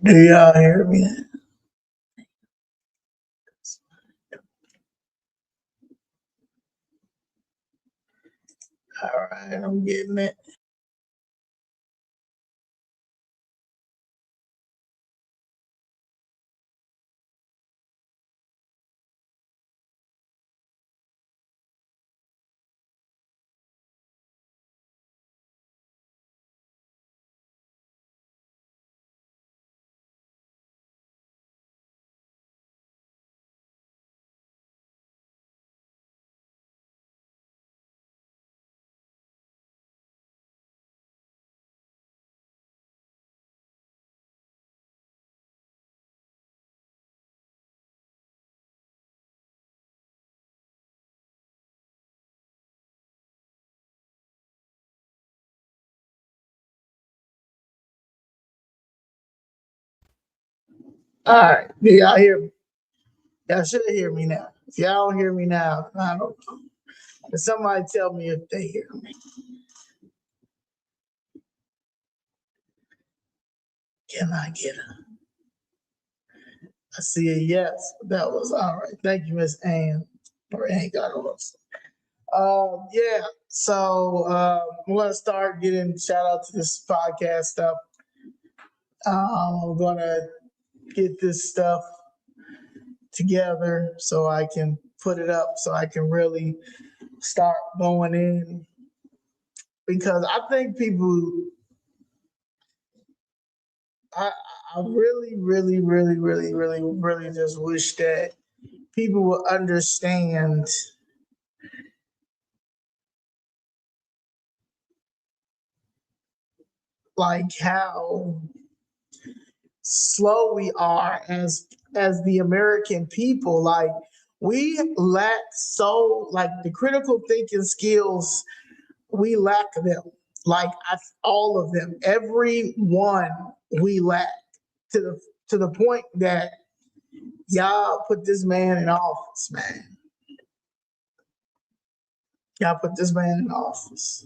Do y'all hear me? All right, I'm getting it. All right, do y'all hear me? Y'all should hear me now. If y'all don't hear me now, I don't know. Can somebody tell me if they hear me? Can I get a? I see a yes. That was all right. Thank you, Miss Ann. Or Ann got on. Yeah. So I'm gonna start getting shout out to this podcast stuff. I'm gonna get this stuff together so I can put it up so I can really start going in because I think people I I really just wish that people would understand like how slow we are as the American people. Like we lack so like the critical thinking skills, we lack them. Like all of them, every one we lack to the point that y'all put this man in office, man. Y'all put this man in office.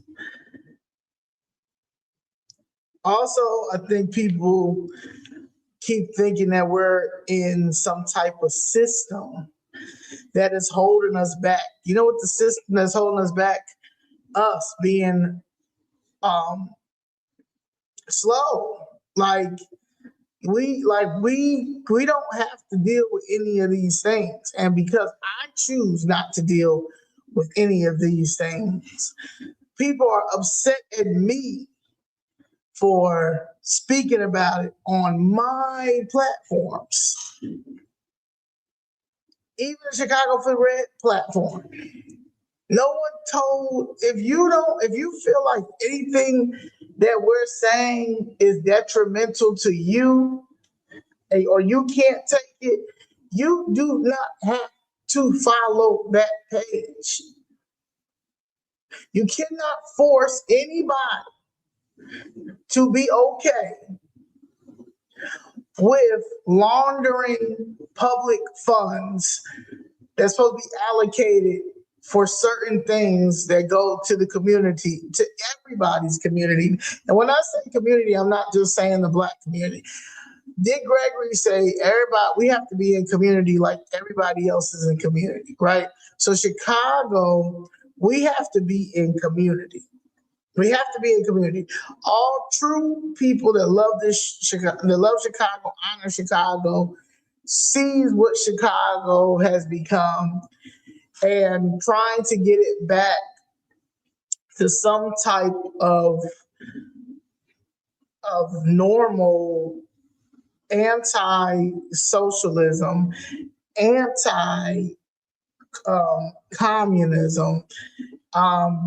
Also, I think people keep thinking that we're in some type of system that is holding us back. You know what the system that's holding us back? Us being um slow. We don't have to deal with any of these things. And because I choose not to deal with any of these things, people are upset at me for speaking about it on my platforms, even the Chicago for Red platform. No one told if you feel like anything that we're saying is detrimental to you or you can't take it, you do not have to follow that page. You cannot force anybody to be okay with laundering public funds that's supposed to be allocated for certain things that go to the community, to everybody's community. And when I say community, I'm not just saying the Black community. Dick Gregory say everybody we have to be in community like everybody else is in community, right? So Chicago, we have to be in community. We have to be in community. All true people that love that love Chicago, honor Chicago, sees what Chicago has become, and trying to get it back to some type of normal anti-socialism, anti communism.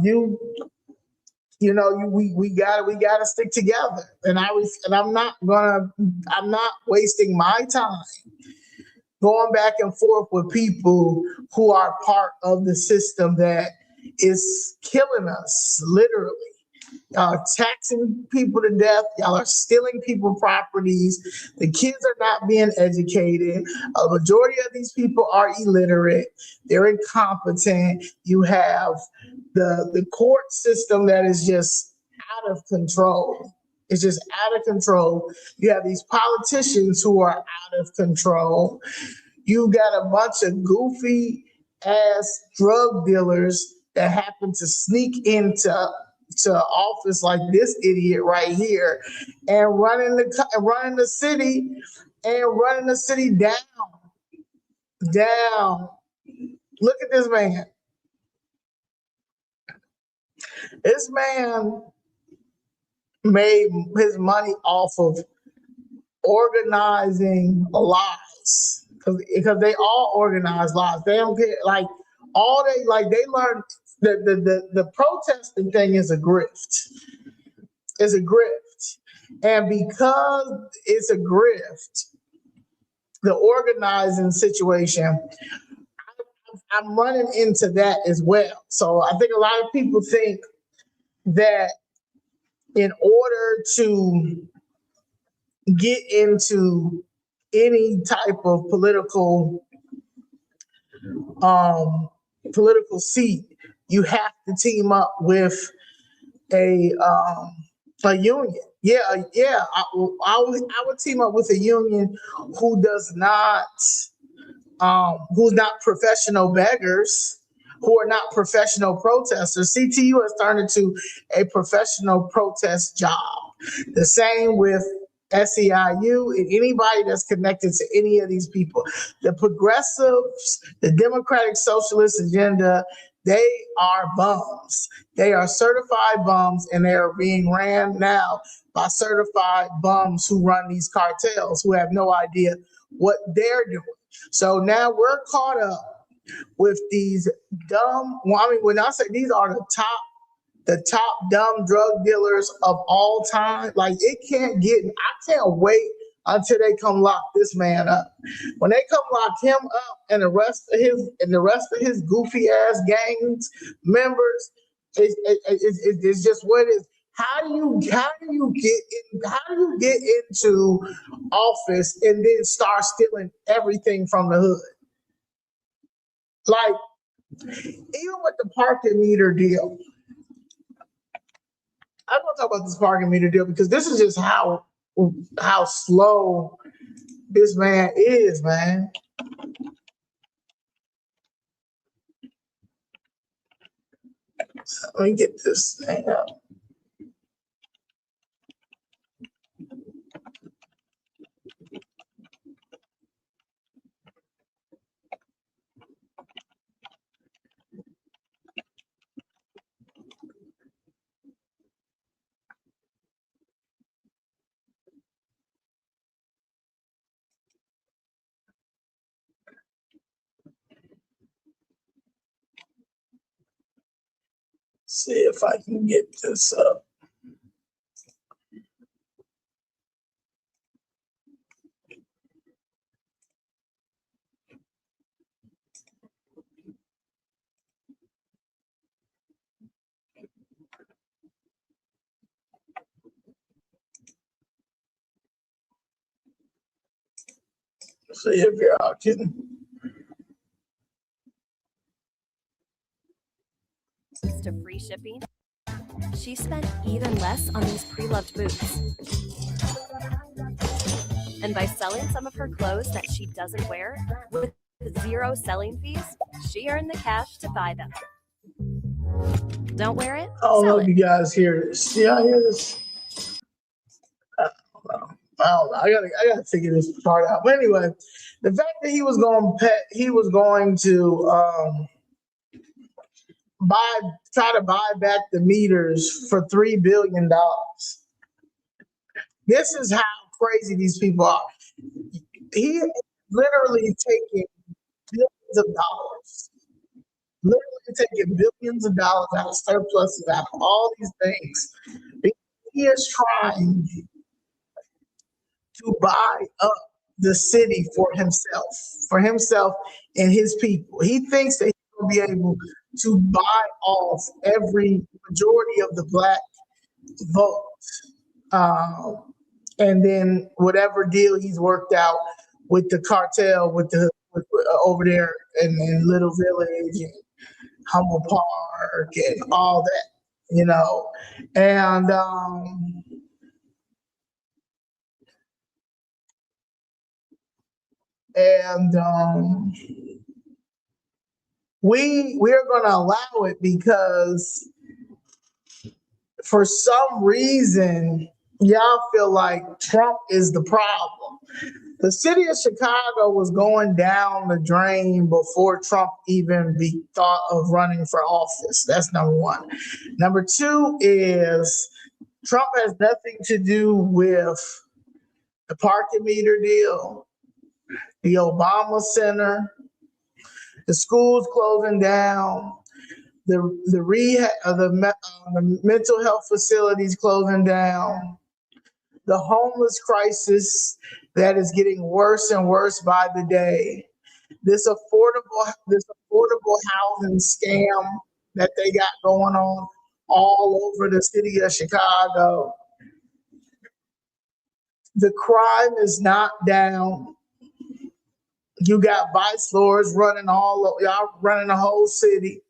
You we gotta stick together. I'm not wasting my time going back and forth with people who are part of the system that is killing us, literally. Taxing people to death. Y'all are stealing people properties. The kids are not being educated. A majority of these people are illiterate. They're incompetent. You have the court system that is just out of control. It's just out of control. You have these politicians who are out of control. You got a bunch of goofy ass drug dealers that happen to sneak into office like this idiot right here and running the city down. Look at this man. This man made his money off of organizing lies because they all organize lies. They don't care. Like they learn the protesting thing is a grift. It's a grift, and because it's a grift, the organizing situation, I'm running into that as well. So I think a lot of people think that in order to get into any type of political seat, you have to team up with a union. I would team up with a union who does not who's not professional beggars, who are not professional protesters. CTU has turned into a professional protest job. The same with SEIU and anybody that's connected to any of these people. The progressives, the Democratic Socialist agenda, they are bums. They are certified bums, and they are being ran now by certified bums who run these cartels who have no idea what they're doing. So now we're caught up with these dumb, when I say these are the top dumb drug dealers of all time, like I can't wait until they come lock this man up. When they come lock him up and the rest of his goofy ass gangs members, it's just what it is. How do you get into office and then start stealing everything from the hood? Like, even with the parking meter deal, I'm gonna talk about this parking meter deal because this is just how slow this man is, man. So let me get this thing up. See if I can get this up. See if you're out kidding. To free shipping, she spent even less on these pre-loved boots. And by selling some of her clothes that she doesn't wear with 0 selling fees, she earned the cash to buy them. Don't wear it? I don't know if you guys hear this. Yeah, I hear this. I don't know. I gotta figure this part out. But anyway, the fact that he was going to try to buy back the meters for $3 billion. This is how crazy these people are. He is literally taking billions of dollars, out of surpluses, out of all these things. He is trying to buy up the city for himself and his people. He thinks that he will be able to buy off every majority of the black vote. And then whatever deal he's worked out with the cartel, with over there in Little Village and Humble Park and all that, and And we are going to allow it because for some reason, y'all feel like Trump is the problem. The city of Chicago was going down the drain before Trump even thought of running for office. That's number one. Number two is Trump has nothing to do with the parking meter deal, the Obama Center, the schools closing down, the rehab, the mental health facilities closing down, the homeless crisis that is getting worse and worse by the day, this affordable housing scam that they got going on all over the city of Chicago. The crime is not down. You got vice lords running y'all running the whole city.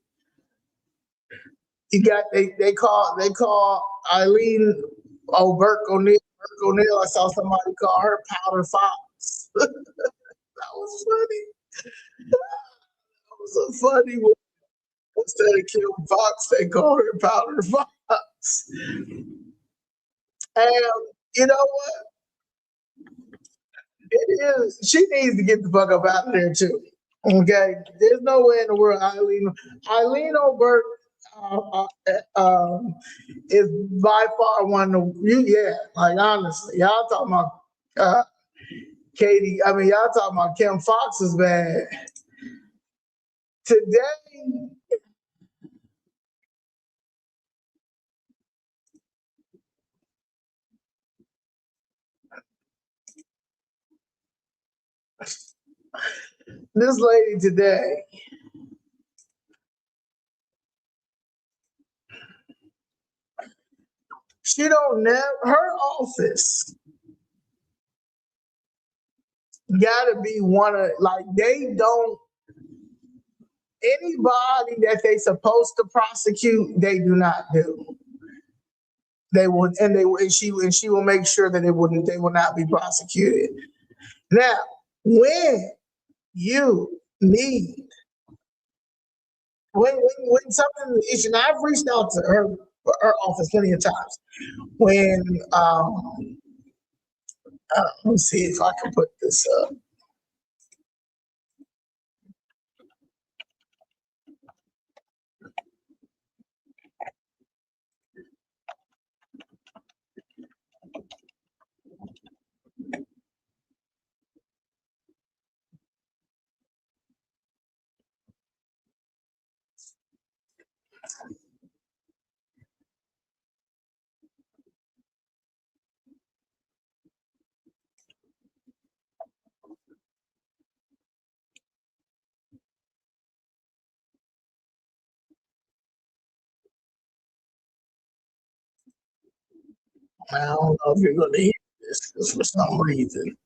You got they call Eileen Burke O'Neill. I saw somebody call her Powder Fox. That was funny. That was a funny one. Instead of Kim Fox, they called her Powder Fox. And you know what? It is. She needs to get the fuck up out of there too. Okay, there's no way in the world Eileen O'Burke is by far one of you. Yeah, like honestly, y'all talking about Katie. I mean, y'all talking about Kim Fox is bad. Today, this lady today, she don't her office gotta be one of like they don't anybody that they supposed to prosecute, they do not do. They would and she will make sure that they will not be prosecuted. Now, when you need when something is, and I've reached out to her office plenty of times. When let me see if I can put this up. I don't know if you're going to hear this because for some reason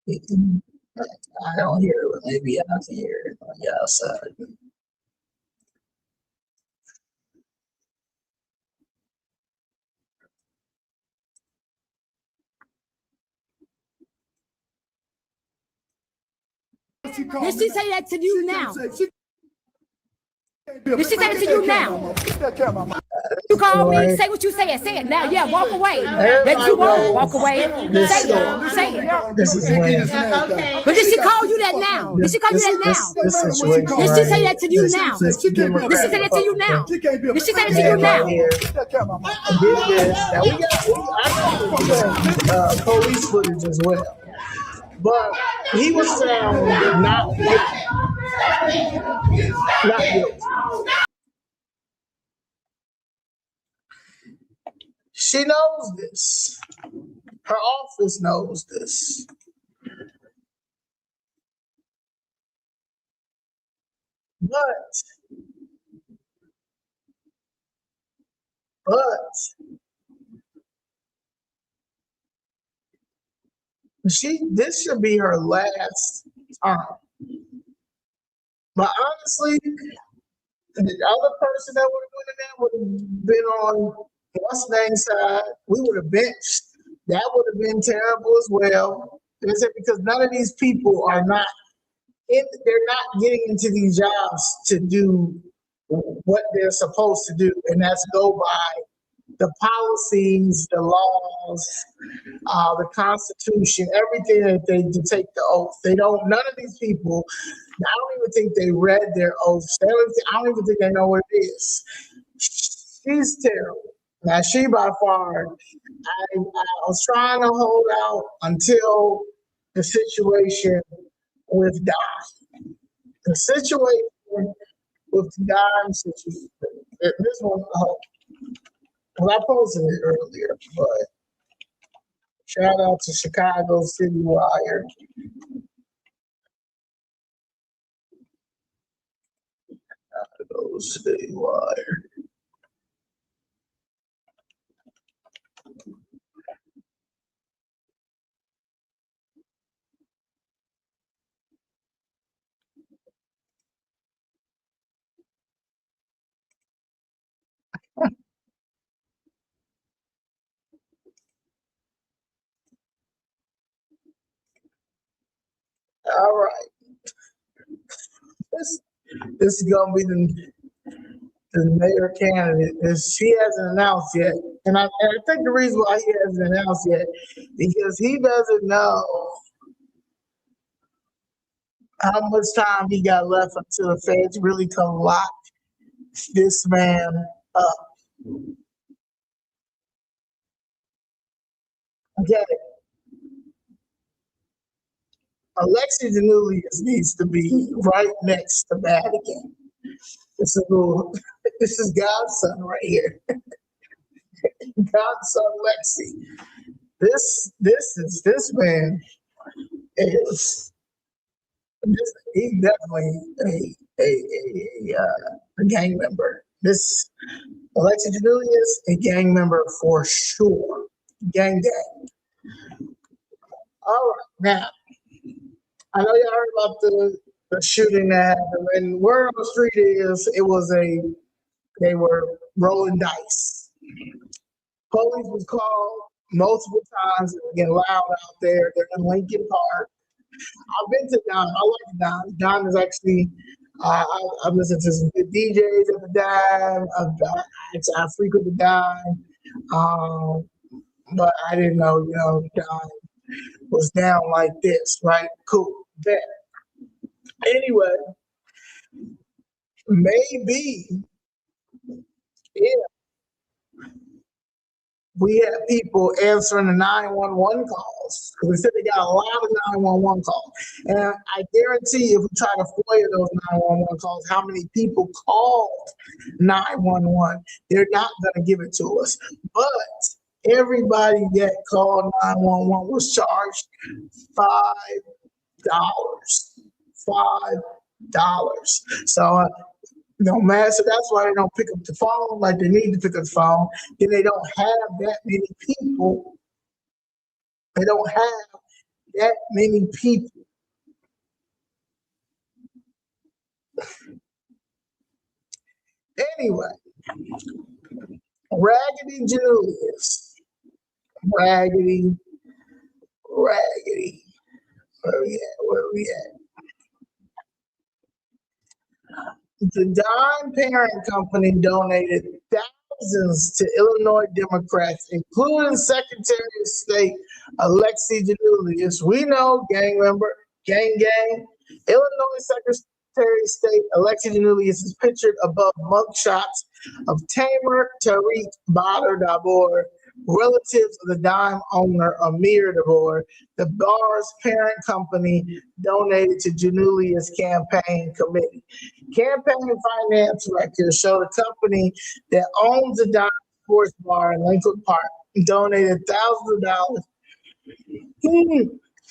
I don't hear it, but maybe I can hear it on the outside. Did she say that to you now? Did she say it to you now? You call me, say what you say it now. Yeah, walk away. That you won't walk away. Say it. This is when, But did she call you that now? Did she call you that now? this situation Did she say that to you this- now? this Did she say that to you now? Did she say that to you man now? right here did this. Now I got police footage as well. But he was found not guilty. Not guilty. She knows this. Her office knows this. But this should be her last term. But honestly, the other person that would have went in there would have been on what's name side. We would have benched. That would have been terrible as well. They said because none of these people are not they're not getting into these jobs to do what they're supposed to do, and that's go by the policies, the laws, the Constitution, everything that they to take the oath. They don't. None of these people. I don't even think they read their oaths. I don't even think they know what it is. She's terrible. Now she by far. I was trying to hold out until the situation with Don. The situation with Don situation. This one. Well, I posted it earlier, but shout out to Chicago City Wire. Chicago City Wire. All right. This is gonna be the mayor candidate. She hasn't announced yet, and I think the reason why he hasn't announced yet because he doesn't know how much time he got left until the feds really come lock this man up. Okay. Alexi Janulius needs to be right next to Madigan. This is God's son right here. God's son Lexi. This man is he's definitely a gang member. This Alexi Janulius, a gang member for sure. Gang. All right, now I know y'all heard about the shooting that happened. And word on the street is they were rolling dice. Police was called multiple times. It was getting loud out there. They're in Lincoln Park. I've been to Don. I like Don. Don is actually, I've listened to some good DJs at the Don. I frequent the Don. But I didn't know, Don was down like this, right? Cool. Bet. Anyway, maybe if we had people answering the 911 calls, because they said they got a lot of 911 calls. And I guarantee if we try to FOIA those 911 calls, how many people called 911, they're not going to give it to us. But everybody that called 911 was charged $5. So no matter, so that's why they don't pick up the phone like they need to pick up the phone. Then they don't have that many people. They don't have that many people. Anyway, Raggedy Julius. Raggedy. Where we at? The Dime Parent Company donated thousands to Illinois Democrats, including Secretary of State Alexi Janulius. We know, gang member, gang. Illinois Secretary of State Alexi Janulius is pictured above mugshots of Tamer Tariq Badr Dabur, relatives of the Dime owner Amir Dabur. The bar's parent company donated to Janulius' campaign committee. Campaign finance records show the company that owns the Dime Sports Bar in Lincoln Park donated thousands of dollars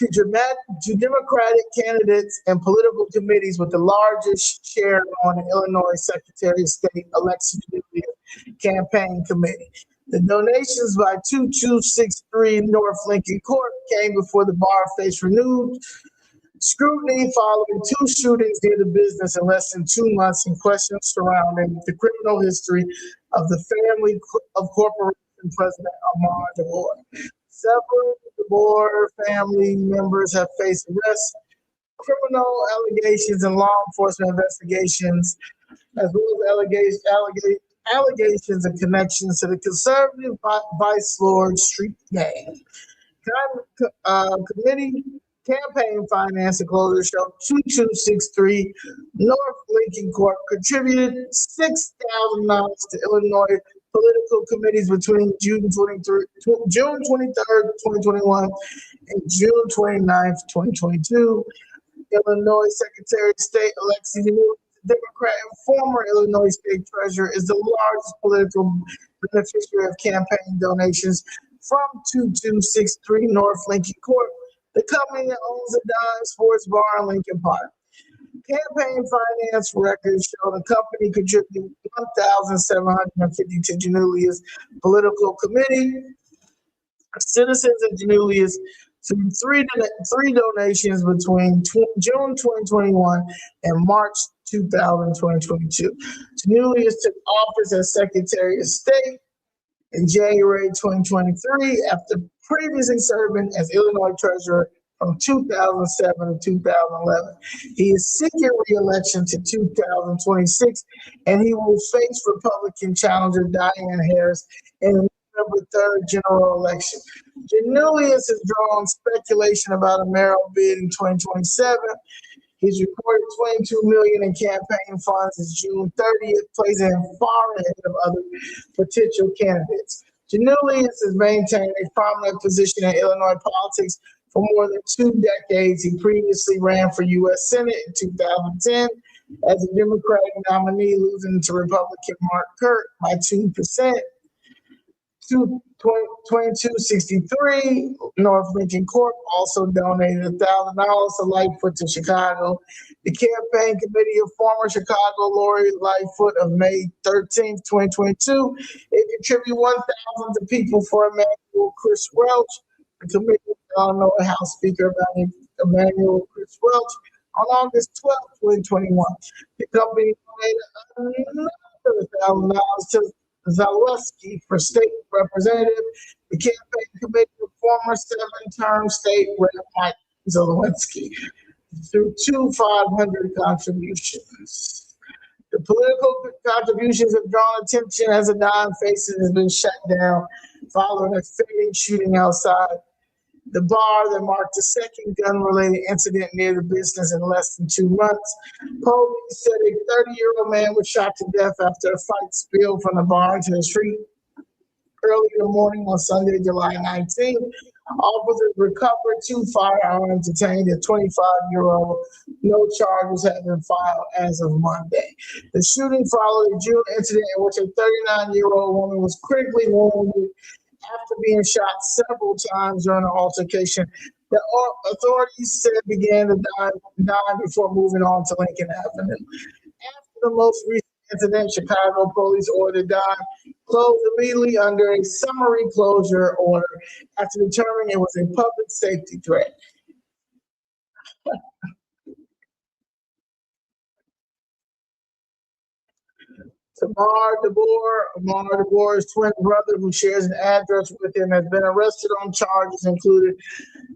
to Democratic candidates and political committees, with the largest share on the Illinois Secretary of State Alexi Janulius' campaign committee. The donations by 2263 North Lincoln Court came before the bar faced renewed scrutiny following two shootings near the business in less than 2 months and questions surrounding the criminal history of the family of corporation president Amar Dabur. Several of the DeBoer family members have faced arrests, criminal allegations, and law enforcement investigations, as well as allegations and connections to the conservative Vice Lord Street Gang. Committee campaign finance and closure show 2263 North Lincoln Court contributed $6,000 to Illinois political committees between June 23rd, 2021 and June 29th, 2022. Illinois Secretary of State Alexis Democrat and former Illinois State Treasurer, is the largest political beneficiary of campaign donations from 2263 North Lincoln Court, the company that owns the Dime Sports Bar in Lincoln Park. Campaign finance records show the company contributed $1,750 to Janulia's political committee. Citizens in Janulia's through three donations between June 2021 and March 2022. Janulius took office as Secretary of State in January 2023 after previously serving as Illinois Treasurer from 2007 to 2011. He is seeking re-election to 2026, and he will face Republican challenger Diane Harris in the November 3rd general election. Janulius has drawn speculation about a mayoral bid in 2027. He's reported $22 million in campaign funds since June 30th, placing him far ahead of other potential candidates. Janulius has maintained a prominent position in Illinois politics for more than 2 decades. He previously ran for U.S. Senate in 2010 as a Democratic nominee, losing to Republican Mark Kurt by 2%. 2263 North Lincoln Court also donated $1,000 to Lightfoot to Chicago. The campaign committee of former Chicago Lori Lightfoot of May 13th, 2022, it contributed $1,000 to People for Emmanuel Chris Welch. The committee of Illinois House Speaker Emmanuel Chris Welch on August 12th, 2021. The company donated another $1,000 to Zalewski for state representative. The campaign committee of former 7-term state rep Mike Zalewski through 500 contributions. The political contributions have drawn attention as a non-faces has been shut down following a fatal shooting outside the bar that marked the second gun-related incident near the business in less than 2 months. Police said a 30-year-old man was shot to death after a fight spilled from the bar into the street early in the morning on Sunday, July 19th. Officers recovered 2 firearms, detained a 25-year-old. No charges have been filed as of Monday. The shooting followed a June incident in which a 39-year-old woman was critically wounded after being shot several times during an altercation. The authorities said began to die before moving on to Lincoln Avenue. After the most recent incident, Chicago police ordered Dime closed immediately under a summary closure order after determining it was a public safety threat. Amar DeBoer's twin brother, who shares an address with him, has been arrested on charges including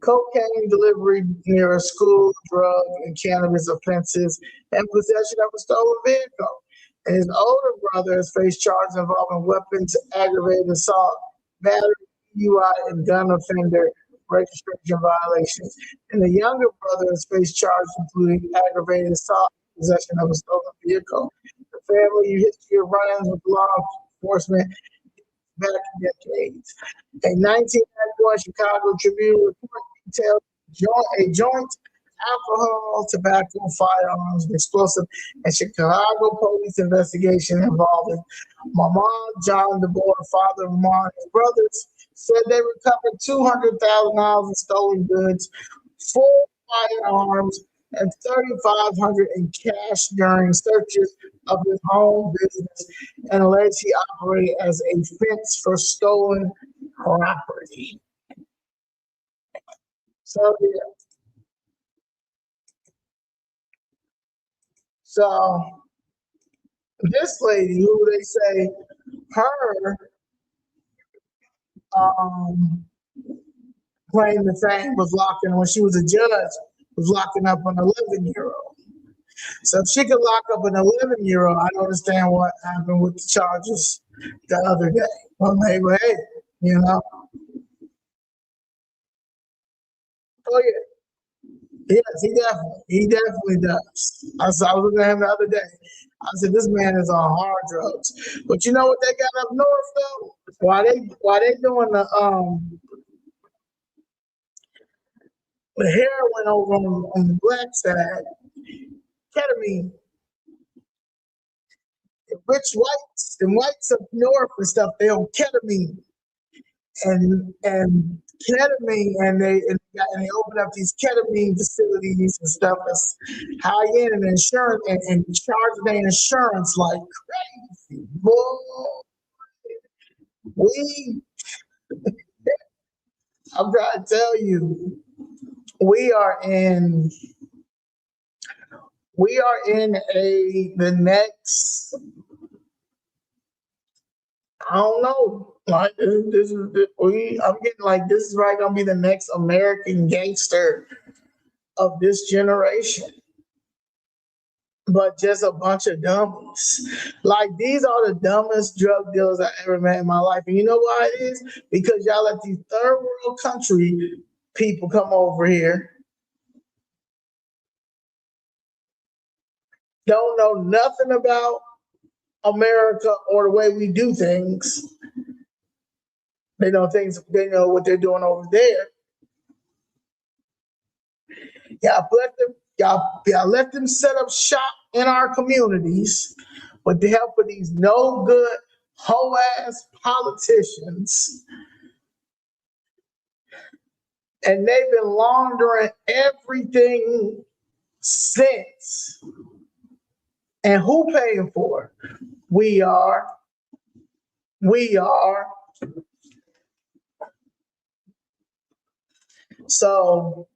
cocaine delivery near a school, drug and cannabis offenses, and possession of a stolen vehicle. And his older brother has faced charges involving weapons, aggravated assault, battery, DUI, and gun offender registration violations. And the younger brother has faced charges including aggravated assault, possession of a stolen vehicle. The family history of run-ins with law enforcement back decades. A 1991 Chicago Tribune report detailed a joint alcohol, tobacco, firearms, and explosive and Chicago police investigation involving Maman John DeBoer, father of Maman and his brothers, said they recovered $200,000 in stolen goods, 4 firearms, and $3,500 in cash during searches of his home business, and alleged he operated as a fence for stolen property. So, yeah. So, this lady, who they say claim to fame was locking, when she was a judge, was locking up an 11-year-old. So if she could lock up an 11-year-old, I don't understand what happened with the charges the other day. Well, maybe, hey, you know. Oh yeah, yes, he definitely does. I was looking at him the other day. I said, this man is on hard drugs. But you know what they got up north though? Why they doing the heroin over on the black side, ketamine. The rich whites, the whites up north and stuff, they on ketamine and ketamine, and they open up these ketamine facilities and stuff that's high end and insurance and charge their insurance like crazy. Boy, I'm trying to tell you, we are in the next, I don't know, like I'm getting like this is right gonna be the next American gangster of this generation. But just a bunch of dummies. Like these are the dumbest drug dealers I ever met in my life. And you know why it is? Because y'all let these third world country people come over here. Don't know nothing about America or the way we do things. They know what they're doing over there. Y'all let them set up shop in our communities with the help of these no good hoe ass politicians. And they've been laundering everything since. And who paying for it? We are. So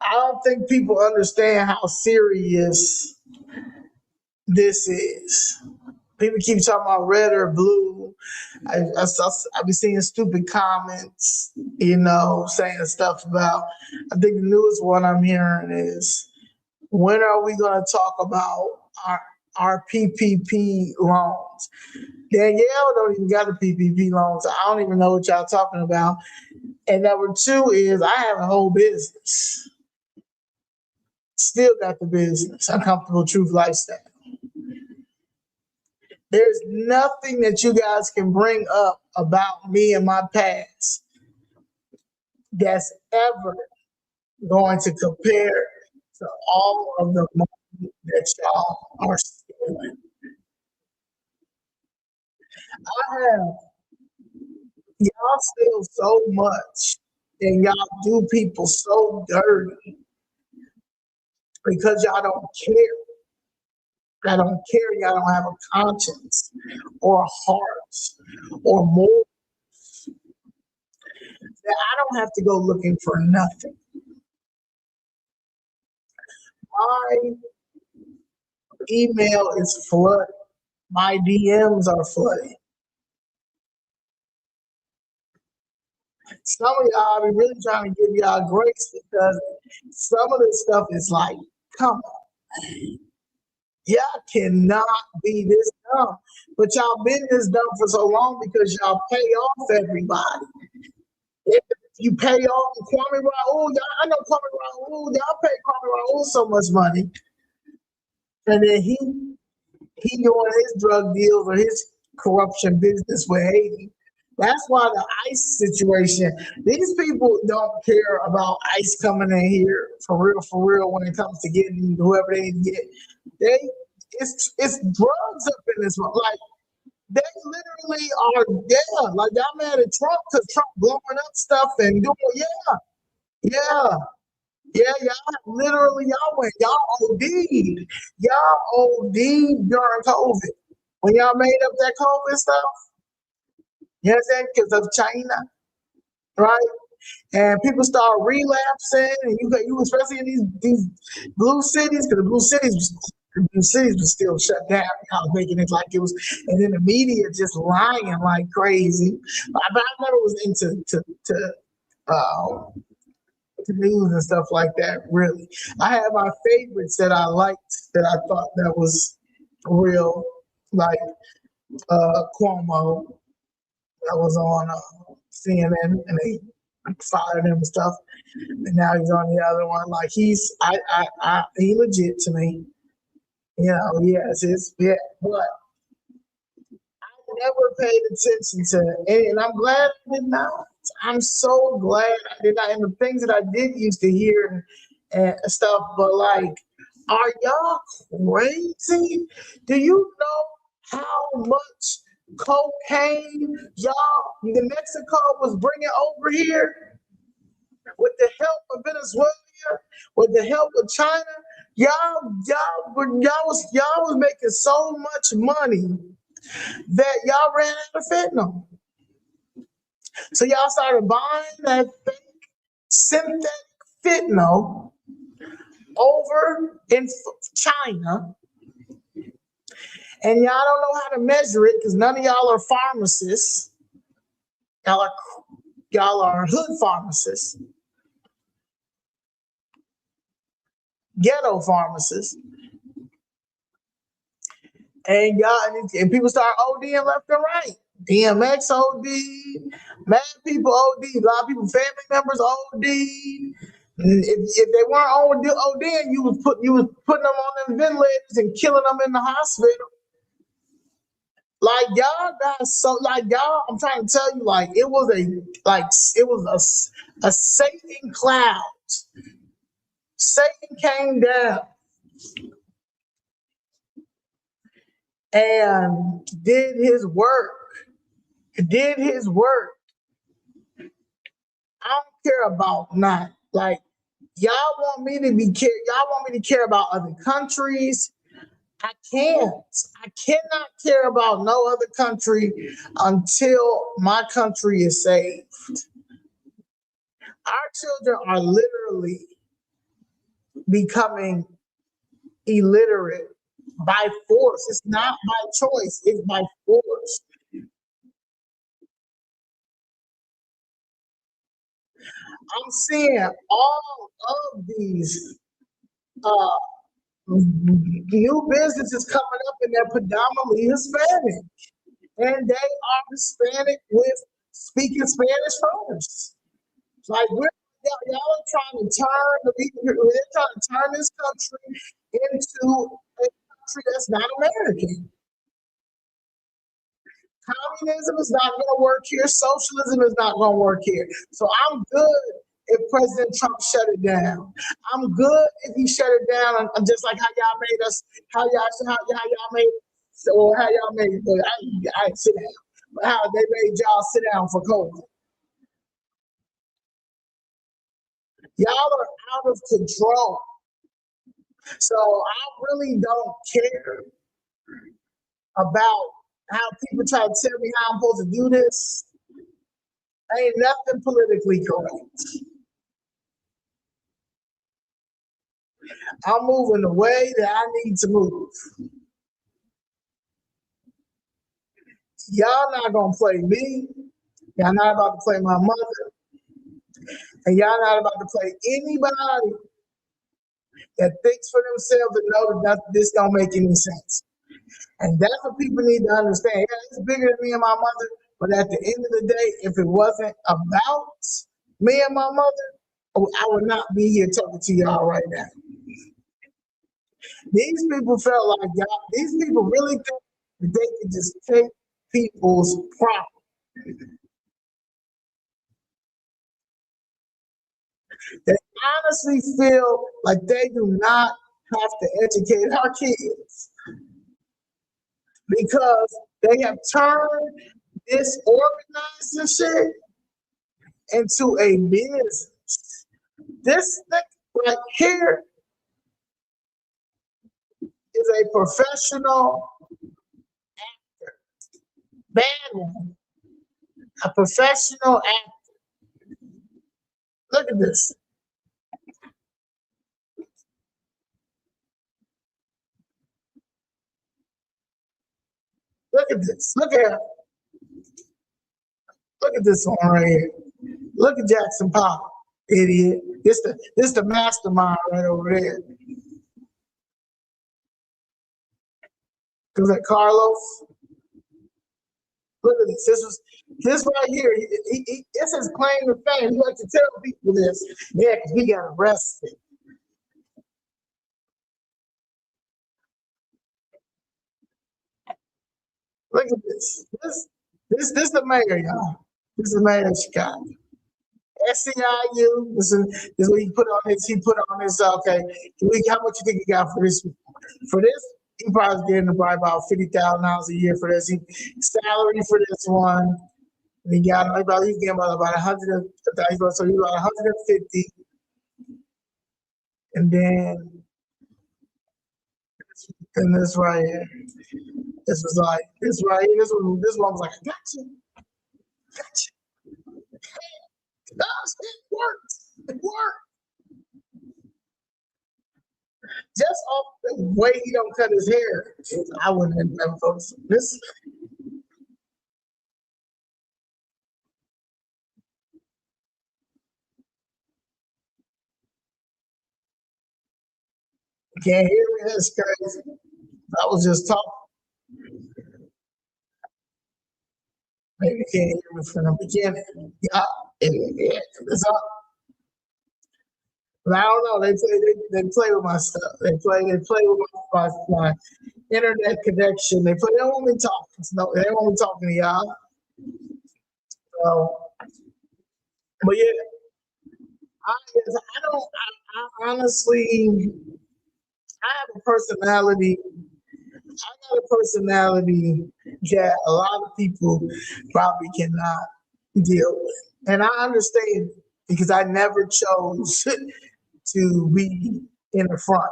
I don't think people understand how serious this is. People keep talking about red or blue. I be seeing stupid comments, saying stuff about, I think the newest one I'm hearing is, when are we going to talk about our PPP loans? Danielle don't even got the PPP loans. I don't even know what y'all talking about. And number two is, I have a whole business. Still got the business. Uncomfortable Truth Lifestyle. There's nothing that you guys can bring up about me and my past that's ever going to compare to all of the money that y'all are stealing. Y'all steal so much and y'all do people so dirty because y'all don't care. Y'all don't care. Y'all don't have a conscience or a heart or morals. I don't have to go looking for nothing. My email is flooded. My DMs are flooded. Some of y'all be really trying to give y'all grace because some of this stuff is like, come on. Y'all cannot be this dumb. But y'all been this dumb for so long because y'all pay off everybody. If you pay off Kwame Raoul, I know Kwame Raoul, y'all pay Kwame Raoul so much money. And then he doing his drug deals or his corruption business with Haiti. That's why the ICE situation, these people don't care about ICE coming in here for real when it comes to getting whoever they get. It's drugs up in this one. Like, they literally are, like y'all mad at Trump because Trump blowing up stuff and doing, y'all OD'd. Y'all OD'd during COVID. When y'all made up that COVID stuff, you understand? Because of China, right? And people start relapsing, and you especially in these blue cities, because the blue cities was The cities were still shut down. I was making it like it was, and then the media just lying like crazy. But I never was into to news and stuff like that. Really, I had my favorites that I liked that I thought that was real, like Cuomo. That was on CNN, and they fired him and stuff. And now he's on the other one. Like he legit to me. You know, yes, yeah, but I never paid attention to any, and I'm glad I did not. I'm so glad I did not. And the things that I did used to hear and stuff, but like, are y'all crazy? Do you know how much cocaine New Mexico was bringing over here with the help of Venezuela, with the help of China? Y'all was making so much money that y'all ran out of fentanyl. So y'all started buying that fake synthetic fentanyl over in China, and y'all don't know how to measure it because none of y'all are pharmacists. Y'all are hood pharmacists, ghetto pharmacists. And people start ODing left and right. DMX OD, mad people OD, a lot of people, family members OD. If they weren't ODing, you was putting them on them ventilators and killing them in the hospital. Like y'all guys, I'm trying to tell you, like it was a Satan cloud. Satan came down and did his work. I don't care about not like y'all want me to care about other countries. I cannot care about no other country until my country is saved. Our children are literally becoming illiterate by force. It's not by choice, it's by force. I'm seeing all of these new businesses coming up, and they're predominantly Hispanic. And they are Hispanic with speaking Spanish first. Like y'all are trying to turn this country into a country that's not American. Communism is not going to work here. Socialism is not going to work here. So I'm good if President Trump shut it down. I'm good if he shut it down, just like how y'all made us, how y'all made, or how y'all made. I ain't sit down, but how they made y'all sit down for COVID. Y'all are out of control. So I really don't care about how people try to tell me how I'm supposed to do this. Ain't nothing politically correct. I'm moving the way that I need to move. Y'all not gonna play me. Y'all not about to play my mother. And y'all not about to play anybody that thinks for themselves and know that this don't make any sense. And that's what people need to understand. Yeah, it's bigger than me and my mother, but at the end of the day, if it wasn't about me and my mother, I would not be here talking to y'all right now. These people felt like these people really think that they can just take people's property. They honestly feel like they do not have to educate our kids because they have turned this organizing shit into a business. This thing right here is a professional actor. Bad one. A professional actor. Look at this. Look at this. Look at her. Look at this one right here. Look at Jackson Pollock, idiot. This the mastermind right over there. Cause that Carlos. Look at this. This right here. This is claim to fame. He likes to tell people this. Yeah, because he got arrested. Look at this. This the mayor, y'all. This is the mayor of Chicago. SCIU. This is what he put on his. He put on his. Okay, how much you think he got for this? For this, he probably getting about $50,000 a year for this. Salary for this one. And he got he's getting about 100. So he about 150. And then this right here. This was like this right here. This one was like, I got you. It worked. It worked. Just off the way he don't cut his hair, I wouldn't have never thought this. Can't hear me? That's crazy. I was just talking. Maybe you can't hear me from the beginning. Yeah, it's up. But I don't know. They play with my stuff. They play with my internet connection. They don't want me talking. No, they don't want me talking to y'all. So, but yeah, I honestly, I have a personality. I got a personality that a lot of people probably cannot deal with. And I understand because I never chose to be in the front,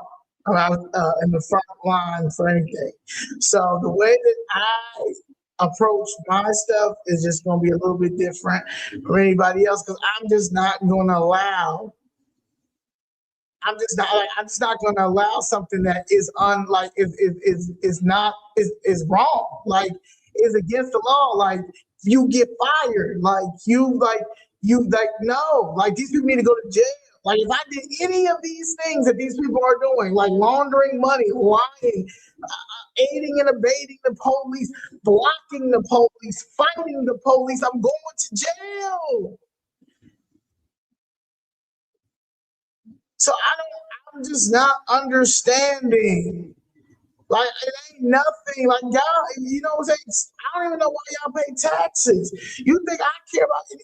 in the front line for anything. So the way that I approach my stuff is just going to be a little bit different from anybody else because I'm just not going to allow. I'm just not going to allow something that is is wrong. Like is against the law. Like you get fired. No. Like these people need to go to jail. Like if I did any of these things that these people are doing, like laundering money, lying, aiding and abetting the police, blocking the police, fighting the police, I'm going to jail. So I'm just not understanding. Like it ain't nothing. Like y'all, you know what I'm saying? I don't even know why y'all pay taxes. You think I care about it?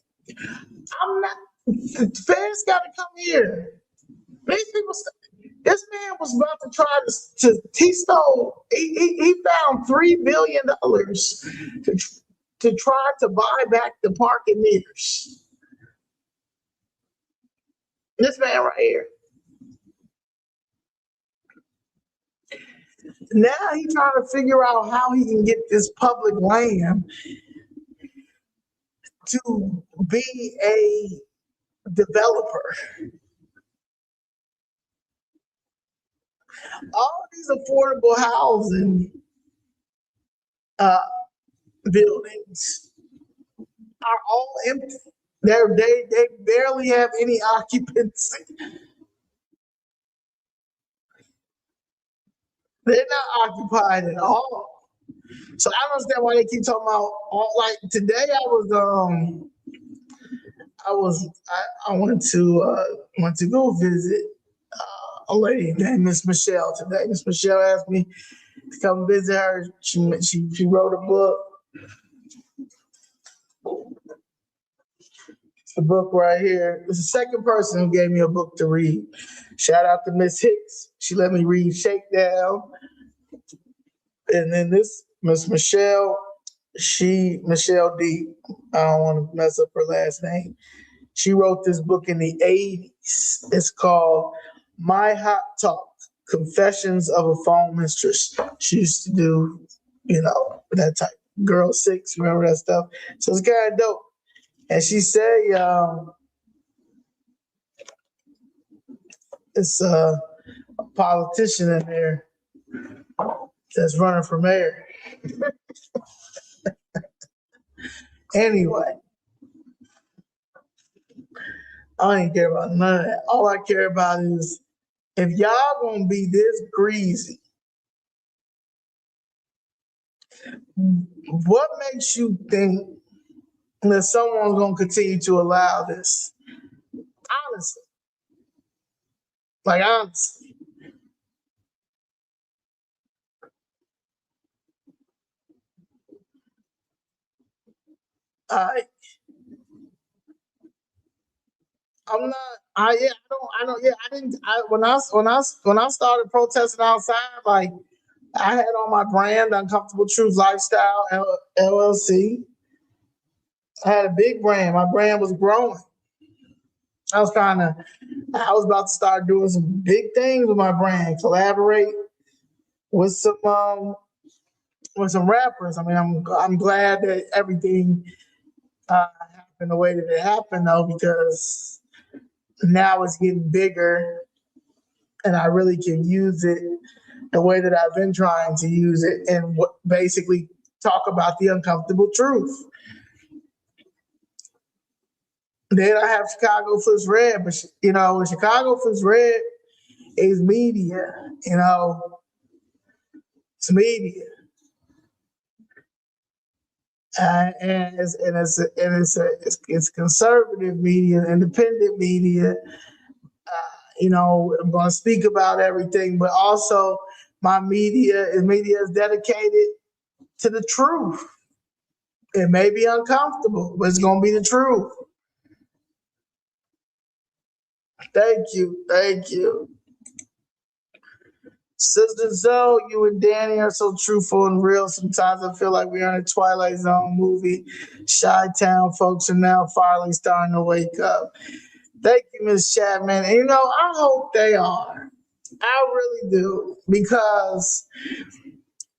I'm not. The feds got to come here. These people. This man was about to try to he stole. He found $3 billion to try to buy back the parking meters. This man right here. Now he's trying to figure out how he can get this public land to be a developer. All these affordable housing buildings are all empty. They barely have any occupancy. They're not occupied at all. So I don't understand why they keep talking about all. Like today, I went to go visit a lady named Miss Michelle today. Miss Michelle asked me to come visit her. She wrote a book. It's the book right here. It's the second person who gave me a book to read. Shout out to Miss Hicks. She let me read Shakedown. And then this Miss Michelle, Michelle D. I don't want to mess up her last name. She wrote this book in the 80s. It's called My Hot Talk, Confessions of a Phone Mistress. She used to do, that type. Girl 6, remember that stuff? So it's kind of dope. And she said, it's a politician in there that's running for mayor. Anyway, I ain't care about none of that. All I care about is if y'all gonna be this greasy, what makes you think that someone's gonna continue to allow this? Honestly. Like honestly. I I'm not. I didn't. When I started protesting outside, like I had on my brand, Uncomfortable Truth Lifestyle LLC. I had a big brand. My brand was growing. I was about to start doing some big things with my brand, collaborate with some rappers. I mean, I'm glad that everything happened the way that it happened, though, because now it's getting bigger and I really can use it the way that I've been trying to use it and basically talk about the uncomfortable truth. Then I have Chicago Flips Red, but Chicago Flips Red is media, it's media. And it's conservative media, independent media. I'm going to speak about everything, but also my media is dedicated to the truth. It may be uncomfortable, but it's going to be the truth. Thank you. Sister Zoe, you and Danny are so truthful and real. Sometimes I feel like we're in a Twilight Zone movie. Chi-Town folks are now finally starting to wake up. Thank you, Ms. Chapman. And, I hope they are. I really do. Because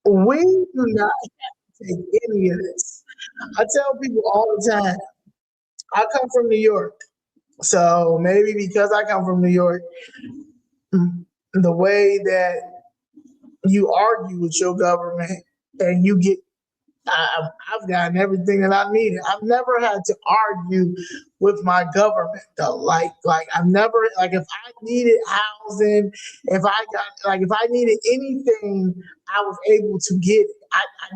we do not have to take any of this. I tell people all the time, I come from New York. So maybe because I come from New York, the way that you argue with your government and I've gotten everything that I needed. I've never had to argue with my government though. Like I've never, if I needed housing, if I needed anything, I was able to get it.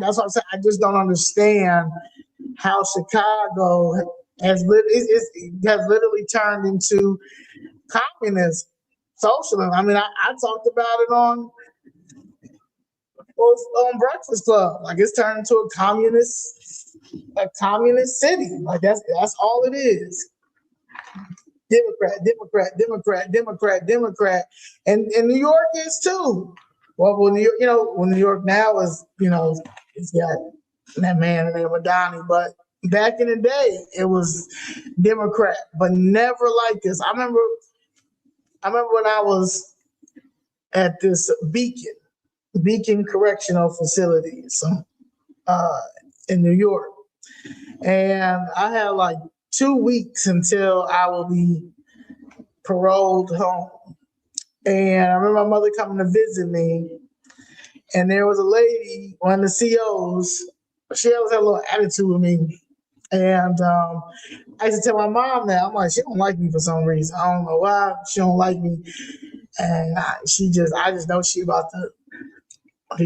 That's what I'm saying. I just don't understand how Chicago has literally turned into communism, socialism. I mean, I talked about it on Breakfast Club. Like it's turned into a communist city. Like that's all it is. Democrat. And New York is too. Well, when New York now is, it's got that man named Adani, but back in the day it was Democrat, but never like this. I remember when I was at this Beacon Correctional Facility, in New York. And I had like 2 weeks until I will be paroled home. And I remember my mother coming to visit me, and there was a lady, one of the COs, she always had a little attitude with me. And I used to tell my mom that, I'm like, she don't like me for some reason. I don't know why she don't like me. And I just know she about to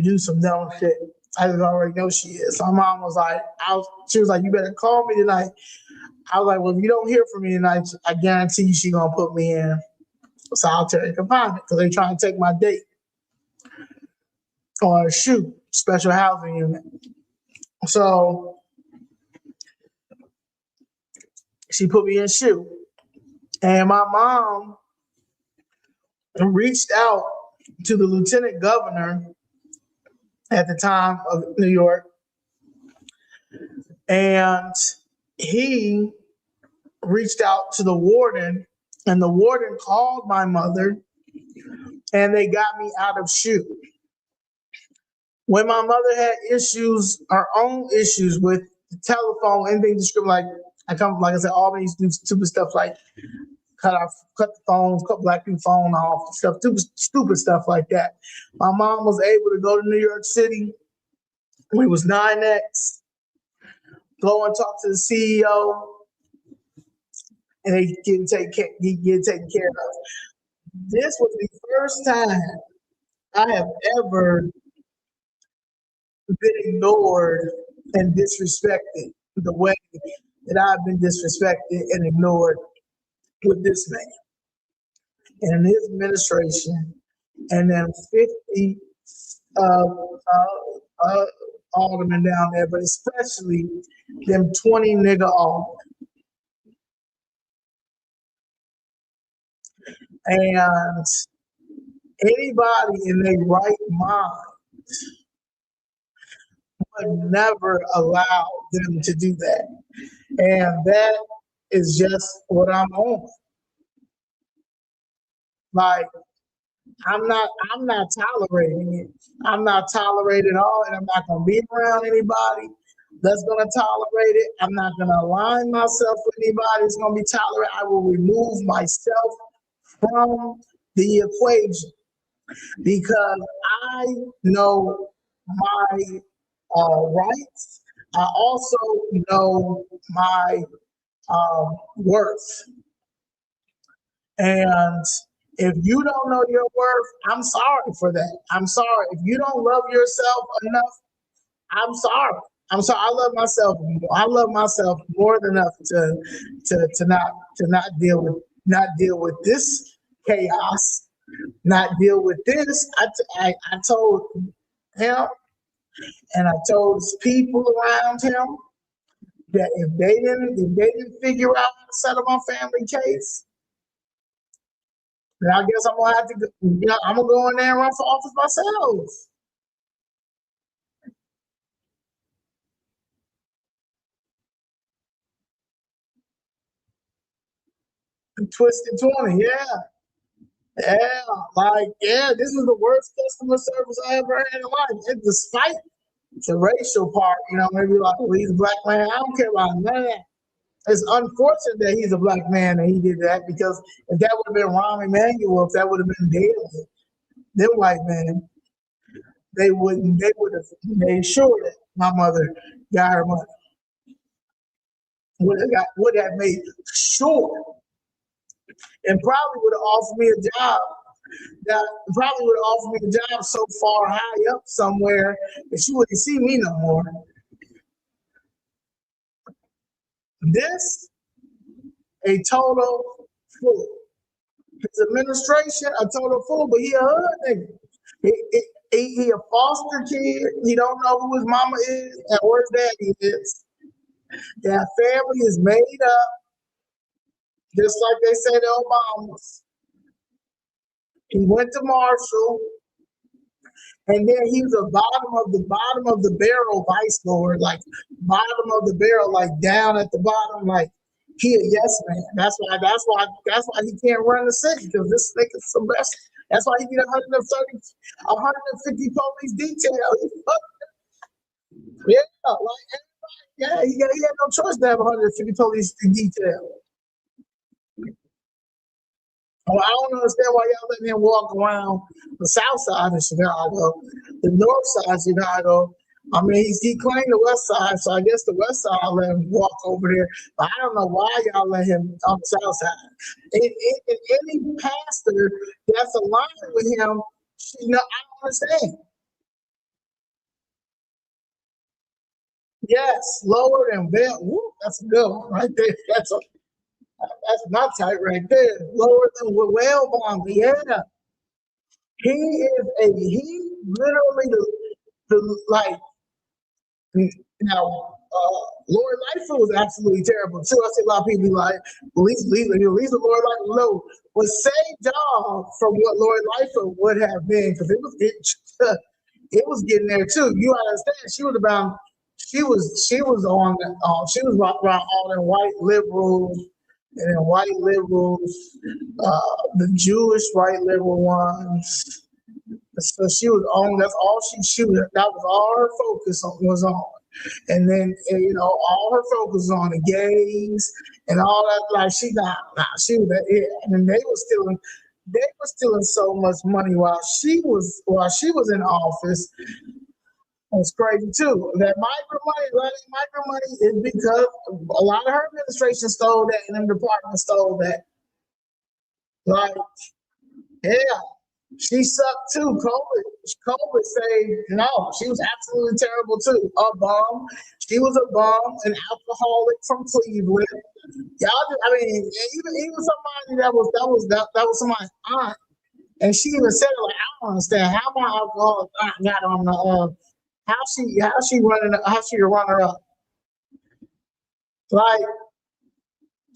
do some dumb shit. I just already know she is. So my mom was like, she was like, you better call me tonight. I was like, well, if you don't hear from me tonight, I guarantee you she gonna put me in solitary confinement because they trying to take my date or shoot special housing unit. So she put me in shoot, and my mom reached out to the lieutenant governor at the time of New York, and he reached out to the warden, and the warden called my mother, and they got me out of shoot. When my mother had her own issues with the telephone, anything like I said, Albany used to do stupid stuff like cut the phones, cut black people's phone off, stupid stuff like that. My mom was able to go to New York City We was 9X. Go and talk to the CEO, and they get taken care of. This was the first time I have ever been ignored and disrespected the way that I've been disrespected and ignored with this man and his administration, and then 50 aldermen down there, but especially them 20 nigga aldermen. And anybody in their right mind would never allow them to do that. And that is just what I'm on. Like, I'm not tolerating it. I'm not tolerating all, and I'm not gonna be around anybody that's gonna tolerate it. I'm not gonna align myself with anybody that's gonna be tolerant. I will remove myself from the equation because I know my rights. I also know my worth. And if you don't know your worth, I'm sorry for that. I'm sorry. If you don't love yourself enough, I'm sorry. I'm sorry. I love myself. I love myself more than enough to not deal with this chaos, not deal with this. I told him, and I told his people around him that if they didn't figure out how to settle my family case, then I guess I'm gonna have to. I'm gonna go in there and run for office myself. Twisted 20, yeah, this is the worst customer service I ever had in life. And despite the racial part, maybe like, well, he's a black man. I don't care about none of that. It's unfortunate that he's a black man and he did that, because if that would have been Rahm Emanuel, if that would have been David, them white men, they would have made sure that my mother got her money. Would have made sure, and probably would have offered me a job. That probably would have offered me a job so far high up somewhere that she wouldn't see me no more. This, a total fool. His administration, a total fool, but he a hood nigga. He a foster kid. He don't know who his mama is and where his daddy is. That family is made up, just like they say the Obamas. He went to Marshall, and then he was a bottom of the barrel vice lord, like bottom of the barrel, like down at the bottom, like he a yes man. That's why he can't run the city, because this nigga's some best. That's why he get 150 police detail. He had no choice to have 150 police detail. Well, I don't understand why y'all letting him walk around the south side of Chicago, the north side of Chicago. I mean, he claimed the west side, so I guess the west side let him walk over there. But I don't know why y'all let him on the south side. And any pastor that's aligned with him, I don't understand. Yes, lower than Bell. Woo, that's a good one right there. That's my type right there. Lower than Well Bomber. Yeah. He literally Lord Lightfoot was absolutely terrible too. I see a lot of people be like, at least Lord Lightfoot. No, but save y'all from what Lord Lightfoot would have been, because it was getting there too. You understand? She was around all them white liberals. And then white liberals, the Jewish white liberal ones. So she was on. That's all she was. That was all her focus was on. And then all her focus was on the gays and all that. Like she was that. Yeah. And they were stealing so much money while she was in office. It's crazy too. That micro money is because a lot of her administration stole that and them departments stole that. Like, yeah, she sucked too. COVID saved, no, she was absolutely terrible too. A bum. She was a bum, an alcoholic from Cleveland. Y'all, I mean, even somebody that was somebody's aunt, and she even said it like, I don't understand how my alcoholic aunt got on the how she run her up. Like,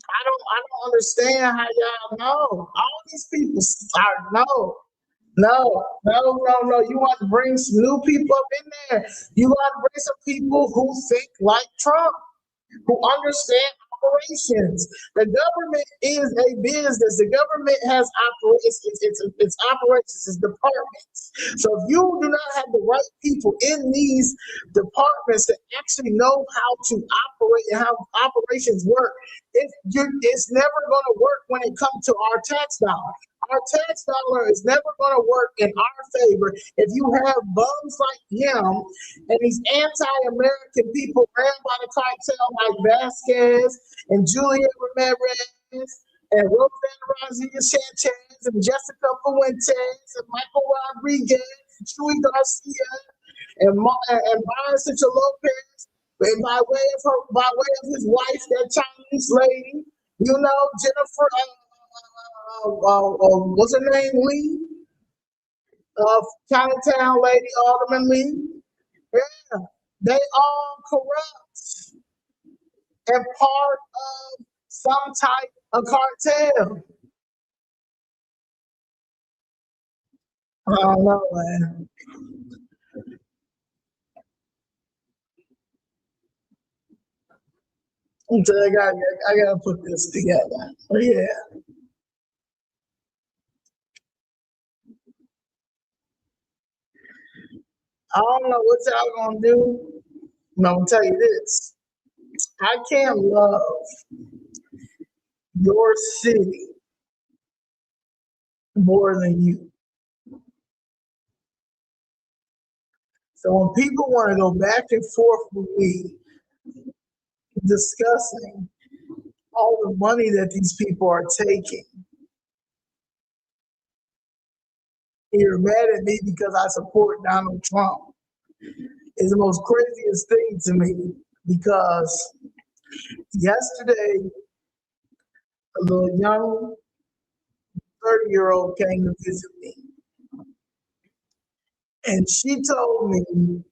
I don't understand how y'all know. All these people are no. You want to bring some new people up in there. You want to bring some people who think like Trump, who understand operations. The government is a business. The government has its operations, its departments. So if you do not have the right people in these departments that actually know how to operate and how operations work, it's never going to work when it comes to our tax dollar. Our tax dollar is never going to work in our favor if you have bums like him and these anti-American people ran by the cartel like Vasquez and Juliet Ramirez and Rosanna Rodriguez Sanchez and Jessica Fuentes and Michael Rodriguez and Chuy Garcia and Byron Central Lopez, and by way of his wife, that Chinese lady, Jennifer. What's her name? Lee, Chinatown lady, Alderman Lee. Yeah, they all corrupt and part of some type of cartel. I don't know, man. I gotta put this together. But yeah. I don't know what y'all gonna do, but I'm gonna tell you this. I can't love your city more than you. So when people want to go back and forth with me discussing all the money that these people are taking, you're mad at me because I support Donald Trump. It's the most craziest thing to me because yesterday a little young 30-year-old came to visit me. And she told me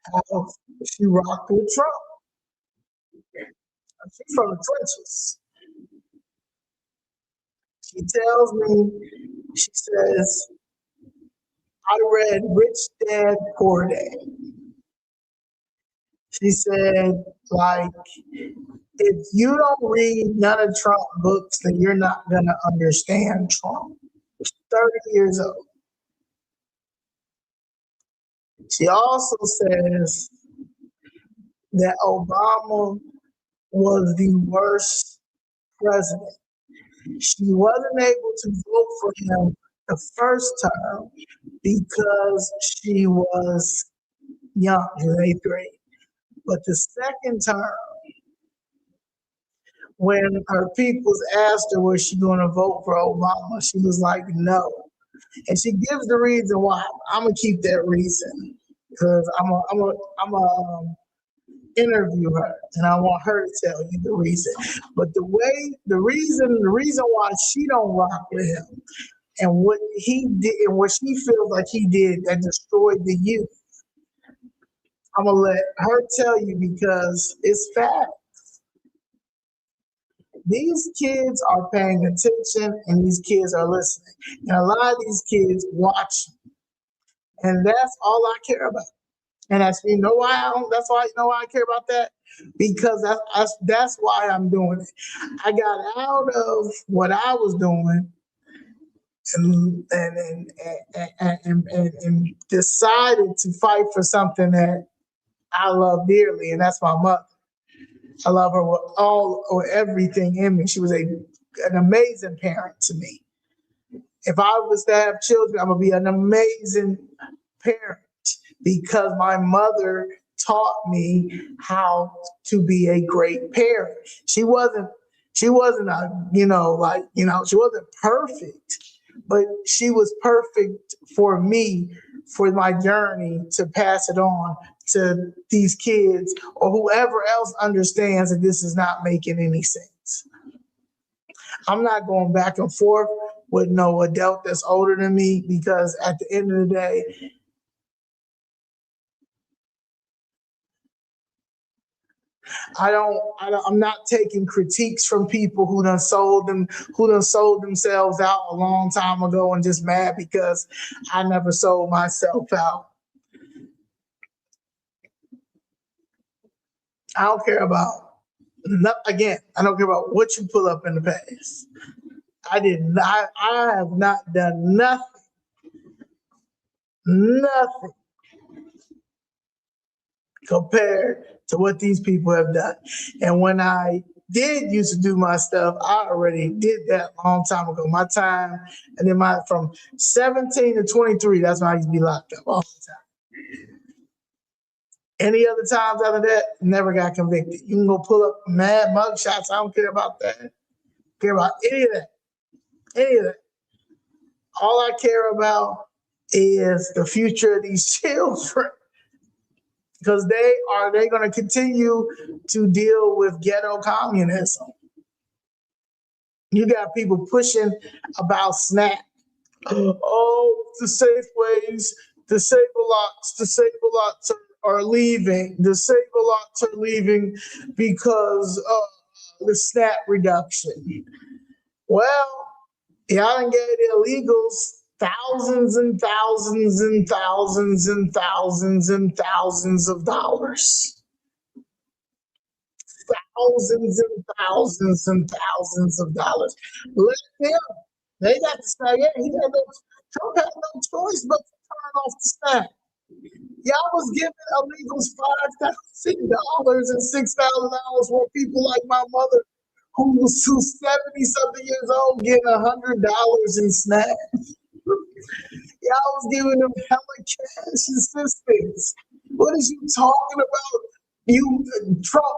how she rocked with Trump. She's from the trenches. She tells me, she says, I read Rich Dad Poor Dad. She said, like, if you don't read none of Trump books, then you're not going to understand Trump. She's 30 years old. She also says that Obama was the worst president. She wasn't able to vote for him the first term because she was young, in 8th grade. But the second term, when her peoples asked her was she going to vote for Obama, she was like, no. And she gives the reason why. I'm gonna keep that reason because I'm a interview her and I want her to tell you the reason. But the reason why she don't rock with him and what he did and what she feels like he did that destroyed the youth, I'm gonna let her tell you because it's fact. These kids are paying attention and these kids are listening. And a lot of these kids watch. And that's all I care about. And that's why I care about that, because that's why I'm doing it. I got out of what I was doing and decided to fight for something that I love dearly, and that's my mother. I love her with everything in me. She was an amazing parent to me. If I was to have children, I'm gonna be an amazing parent. because my mother taught me how to be a great parent. She wasn't a, she wasn't perfect, but she was perfect for me, for my journey to pass it on to these kids or whoever else understands that this is not making any sense. I'm not going back and forth with no adult that's older than me, because at the end of the day, I'm not taking critiques from people who done sold themselves out a long time ago and just mad because I never sold myself out. I don't care about, I don't care about what you pull up in the past. I have not done nothing compared to what these people have done. And when I did used to do my stuff, I already did that a long time ago. My time, and then from 17 to 23, that's when I used to be locked up all the time. Any other times after that, never got convicted. You can go pull up mad mug shots. I don't care about that. I don't care about any of that. Any of that. All I care about is the future of these children, because they're going to continue to deal with ghetto communism. You got people pushing about SNAP. Oh, the Safeways, the Save-A-Lots are leaving. The Save-A-Lots are leaving because of the SNAP reduction. Well, y'all done gave the illegals thousands and thousands and thousands and thousands and thousands of dollars. Thousands and thousands and thousands of dollars. Let them. They got to say, yeah, Trump had no choice but to turn off the SNAP. Y'all was giving illegals $5,000 and $6,000 for people like my mother, who's 70-something years old, getting $100 in SNAP. Y'all was giving them hella cash assistance. What is you talking about? You Trump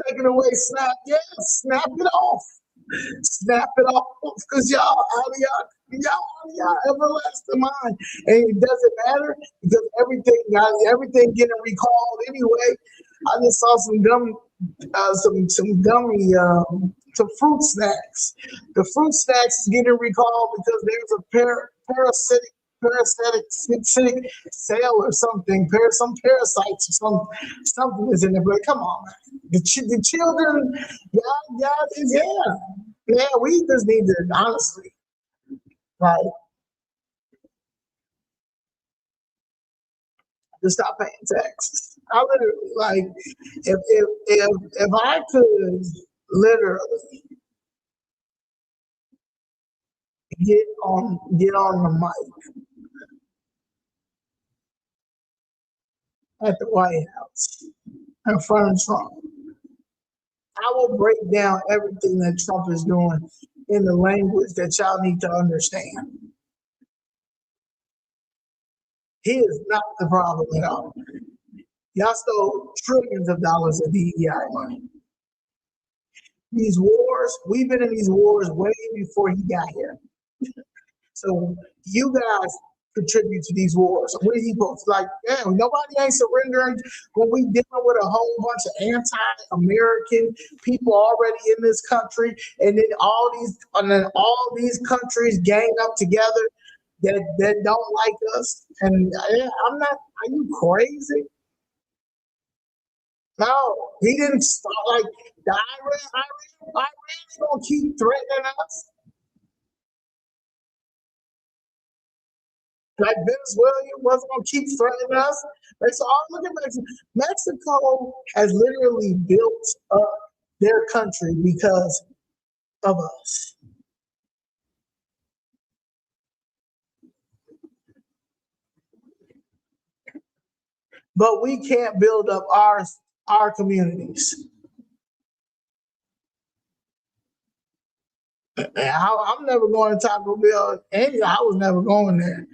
taking away SNAP? Yeah, snap it off. Snap it off, because y'all out of y'all everlasting mind. And it doesn't matter because everything getting recalled anyway. I just saw some fruit snacks. The fruit snacks is getting recalled because there's a parasitic sale or something. Some parasites or something is in there. But come on, man. The children, yeah. We just need to honestly, like, to stop paying taxes. I literally, like, if I could literally get on the mic at the White House in front of Trump, I will break down everything that Trump is doing in the language that y'all need to understand. He is not the problem at all. Y'all stole trillions of dollars of DEI money. These wars, we've been in these wars way before he got here. So you guys contribute to these wars. What are he supposed to, like, damn, nobody ain't surrendering when we dealing with a whole bunch of anti-American people already in this country, and then all these countries gang up together that don't like us. And I'm not, are you crazy? No, he didn't start, like, the Iran's gonna keep threatening us. Like Venezuela wasn't gonna keep threatening us. Like, so look at Mexico. Mexico has literally built up their country because of us. But we can't build up our communities. I'm never going to Taco Bell. I was never going there.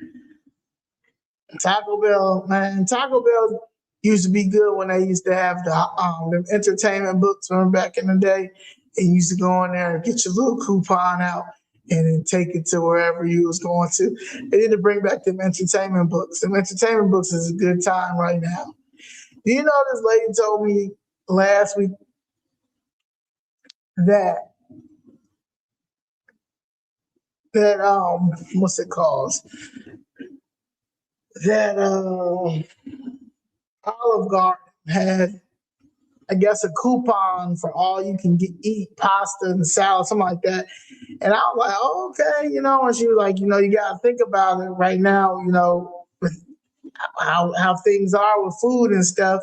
Taco Bell, man, Taco Bell used to be good when they used to have the entertainment books from back in the day. And you used to go in there and get your little coupon out and then take it to wherever you was going to. They need to bring back them entertainment books. Them entertainment books is a good time right now. Do you know this lady told me last week that what's it called? That Olive Garden had, I guess, a coupon for all you can eat pasta and salad, something like that. And I was like, oh, okay, and she was like, you got to think about it right now, with how things are with food and stuff.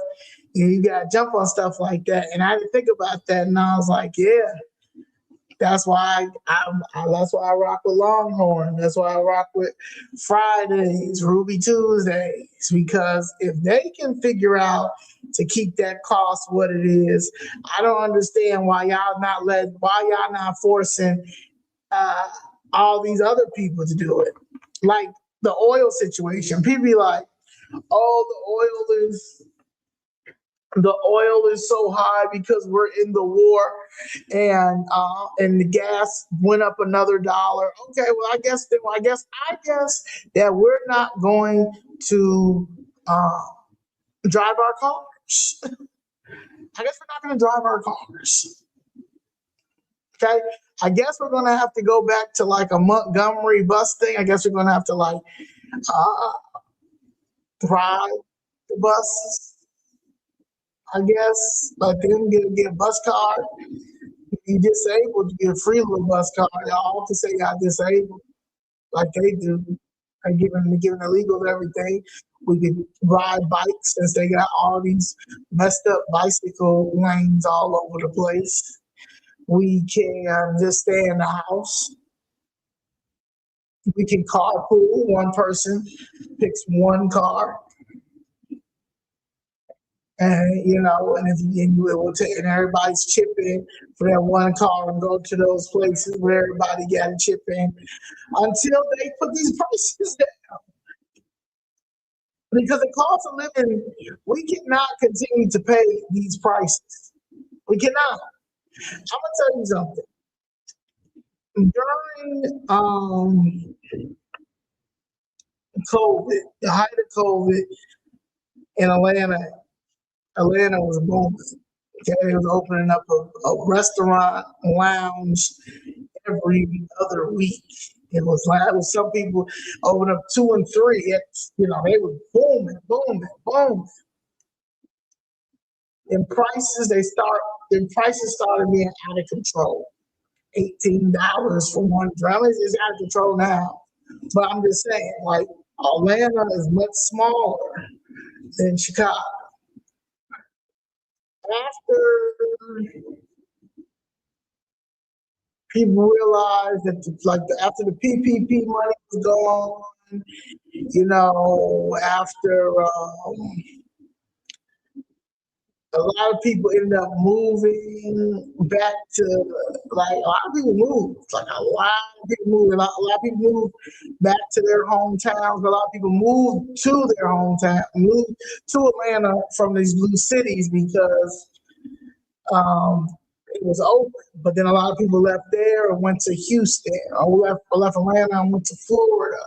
You got to jump on stuff like that. And I didn't think about that. And I was like, yeah, that's why that's why I rock with Longhorn. That's why I rock with Fridays, Ruby Tuesdays, because if they can figure out to keep that cost what it is, I don't understand why y'all not forcing all these other people to do it. Like the oil situation. People be like, oh, the oil is so high because we're in the war, and the gas went up another $1. Okay, well, I guess that we're not going to drive our cars. I guess we're not going to drive our cars. Okay, I guess we're going to have to go back to like a Montgomery bus thing. I guess we're going to have to like drive the buses. I guess, like them get a bus card. If you're disabled, you get a free little bus card. Y'all can say y'all disabled, like they do. They're giving illegals everything. We can ride bikes since they got all these messed up bicycle lanes all over the place. We can just stay in the house. We can carpool. One person picks one car. And and everybody's chipping for that one car and go to those places where everybody got to chip in until they put these prices down. Because the cost of living, we cannot continue to pay these prices. We cannot. I'm gonna tell you something. During COVID, the height of COVID in Atlanta was booming. Okay, they was opening up a restaurant, lounge every other week. It was some people open up 2 and 3. They were booming. And prices started being out of control. $18 for one drum. It's out of control now. But I'm just saying, like, Atlanta is much smaller than Chicago. After people realized that, after the PPP money was gone, after a lot of people ended up moving back to, like, a lot of people moved. Like, a lot of people moved. A lot of people moved back to their hometowns. A lot of people moved to their hometown, moved to Atlanta from these blue cities because it was open. But then a lot of people left there and went to Houston, or left Atlanta and went to Florida.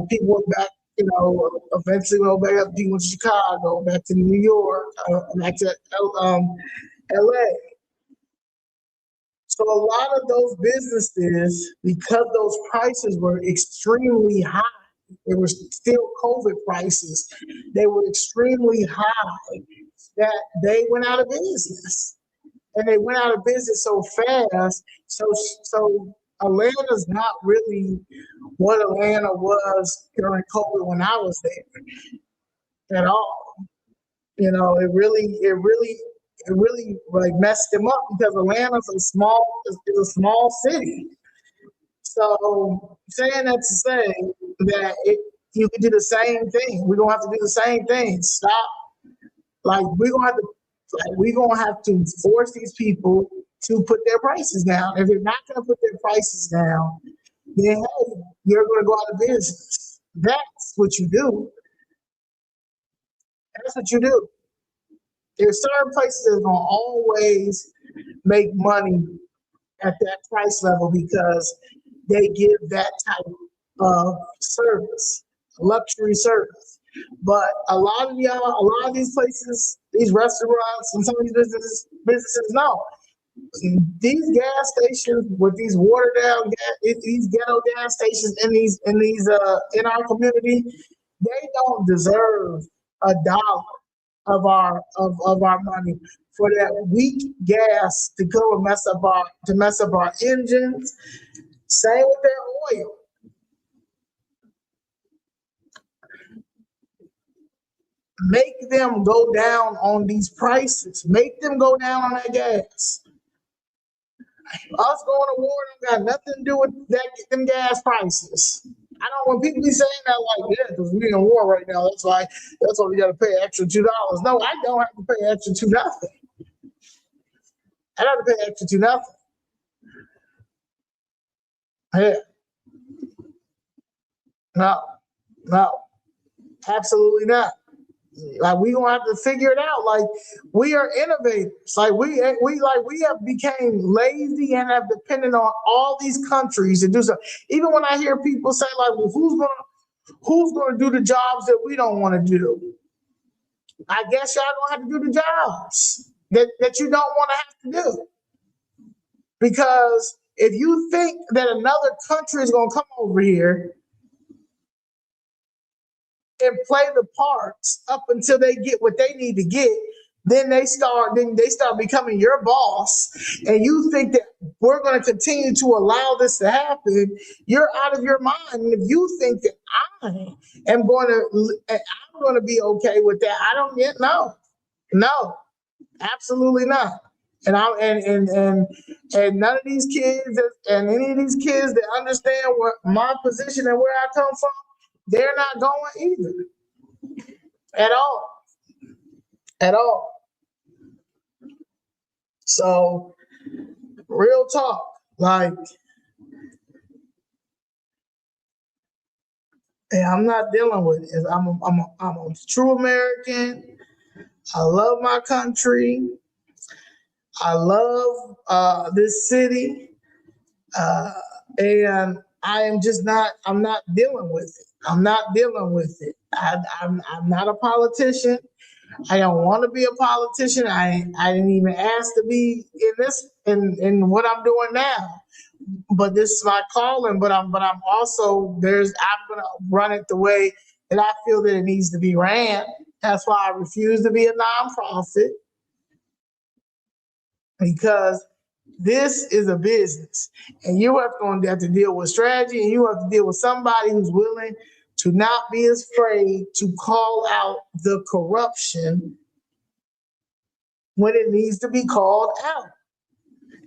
People went back. Eventually back up. People went to Chicago, back to New York, back to LA. So a lot of those businesses, because those prices were extremely high, they were still COVID prices. They were extremely high that they went out of business, and they went out of business so fast. So Atlanta's not really what Atlanta was during COVID when I was there at all. It really like messed them up because Atlanta's a small city. So saying that to say that you can do the same thing. We're gonna have to do the same thing. Stop. Like we're gonna have to force these people to put their prices down. If they're not gonna put their prices down, then hey, you're gonna go out of business. That's what you do. That's what you do. There's certain places that's gonna always make money at that price level because they give that type of service, luxury service. But a lot of these places, these restaurants and some of these businesses, no. These gas stations with these watered down these ghetto gas stations in our community, they don't deserve a dollar of our money for that weak gas to go and mess up our engines. Same with their oil. Make them go down on these prices. Make them go down on that gas. Us going to war don't got nothing to do with them gas prices. I don't want people be saying that like, yeah, because we're in war right now. That's why we got to pay extra $2. No, I don't have to pay extra to nothing. I don't have to pay extra to nothing. Yeah. No, absolutely not. Like we gonna have to figure it out. Like we are innovators. Like we have became lazy and have depended on all these countries to do so. Even when I hear people say like, well, who's gonna do the jobs that we don't want to do? I guess y'all gonna have to do the jobs that you don't want to have to do. Because if you think that another country is gonna come over here and play the parts up until they get what they need to get, then they start becoming your boss, and you think that we're going to continue to allow this to happen, you're out of your mind. And if you think that I'm going to be okay with that, I don't get no, absolutely not. And none of these kids and any of these kids that understand what my position and where I come from, they're not going either. At all. So, real talk, like, I'm not dealing with it. I'm a true American. I love my country. I love this city. And I'm not dealing with it. I'm not dealing with it. I'm not a politician. I don't want to be a politician. I didn't even ask to be in what I'm doing now. But this is my calling. But I'm also I'm gonna run it the way that I feel that it needs to be ran. That's why I refuse to be a nonprofit, because this is a business, and you are going to have to deal with strategy, and you have to deal with somebody who's willing to not be afraid to call out the corruption when it needs to be called out,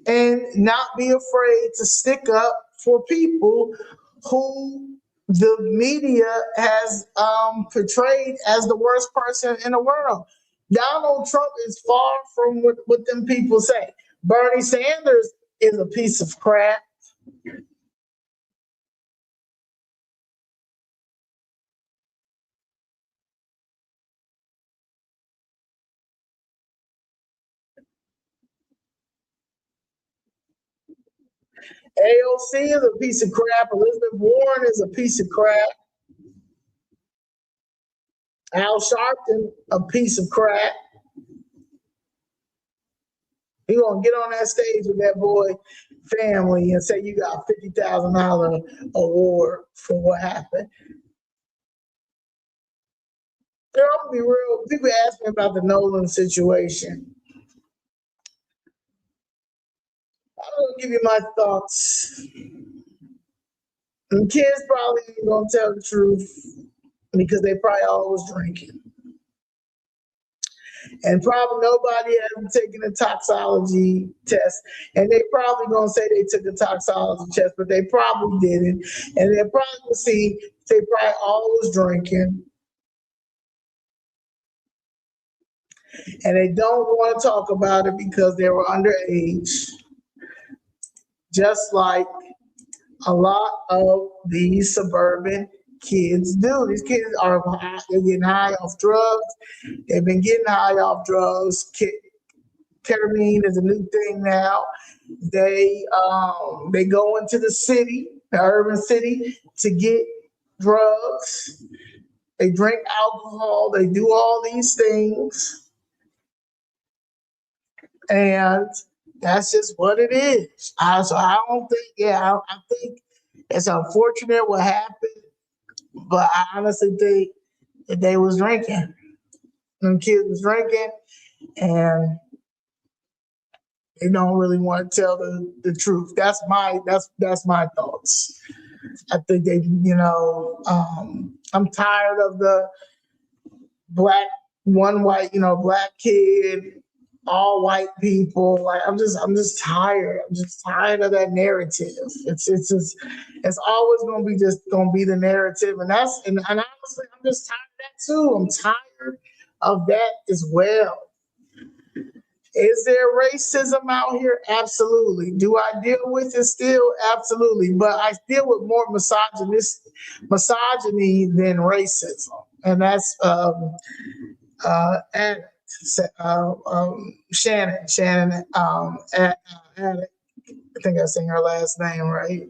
and not be afraid to stick up for people who the media has portrayed as the worst person in the world. Donald Trump is far from what them people say. Bernie Sanders is a piece of crap. AOC is a piece of crap. Elizabeth Warren is a piece of crap. Al Sharpton, a piece of crap. You gonna get on that stage with that boy family and say you got a $50,000 award for what happened? I'm gonna be real. People ask me about the Nolan situation. I'm gonna give you my thoughts. The kids probably ain't gonna tell the truth because they probably always drinking. And probably nobody hasn't taken a toxology test. And they probably gonna say they took a toxology test, but they probably didn't. And they'll probably see they probably always drinking. And they don't want to talk about it because they were underage. Just like a lot of these suburban kids do. These kids are they're getting high off drugs. They've been getting high off drugs. Ketamine is a new thing now. They go into the city, the urban city, to get drugs. They drink alcohol. They do all these things, and that's just what it is. So I don't think. Yeah, I think it's unfortunate what happened, but I honestly think that they was drinking. Them kids was drinking, and they don't really want to tell the truth. That's my thoughts. I think they, I'm tired of the black, one white, black kid, all white people. Like I'm just tired. I'm just tired of that narrative. It's always gonna be the narrative, and honestly, I'm just tired of that too. I'm tired of that as well. Is there racism out here? Absolutely. Do I deal with it still? Absolutely. But I deal with more misogyny than racism. And that's Shannon. I think I'm saying her last name right.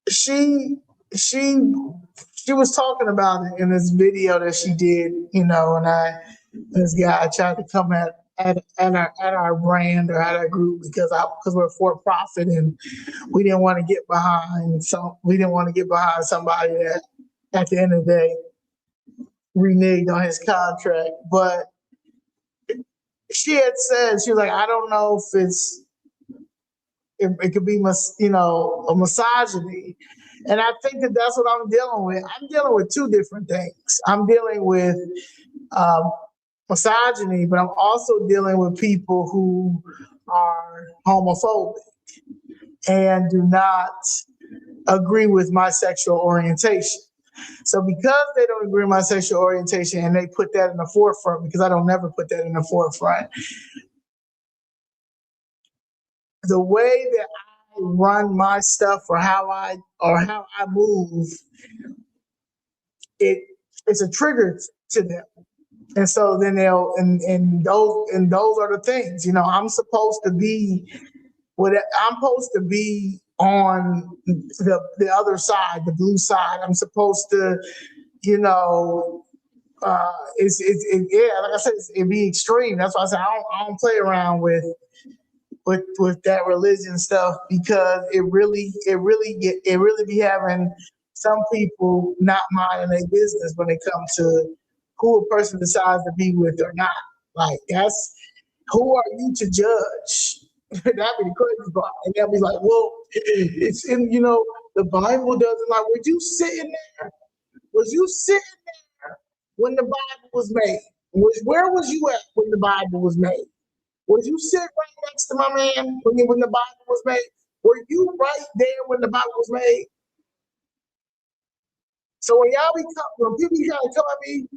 She was talking about it in this video that she did, and this guy tried to come at our brand or at our group because we're for profit and we didn't want to get behind somebody that at the end of the day reneged on his contract. But she had said, she was like, I don't know if it could be a misogyny. And I think that's what I'm dealing with. I'm dealing with two different things. I'm dealing with misogyny, but I'm also dealing with people who are homophobic and do not agree with my sexual orientation. So because they don't agree with my sexual orientation and they put that in the forefront, because I don't never put that in the forefront, the way that I run my stuff or how I move, it's a trigger to them. And so then and those are the things, I'm supposed to be on the other side, the blue side. I'm supposed to, like I said, it'd be extreme. That's why I said I don't play around with that religion stuff, because it really be having some people not minding their business when it comes to who a person decides to be with or not. Like who are you to judge? That'd be the crazy part. And they'll be like, well, it's in, the Bible doesn't like, was you sitting there when the Bible was made? Where was you at when the Bible was made? Was you sitting right next to my man when the Bible was made? Were you right there when the Bible was made? So when people try to come at me,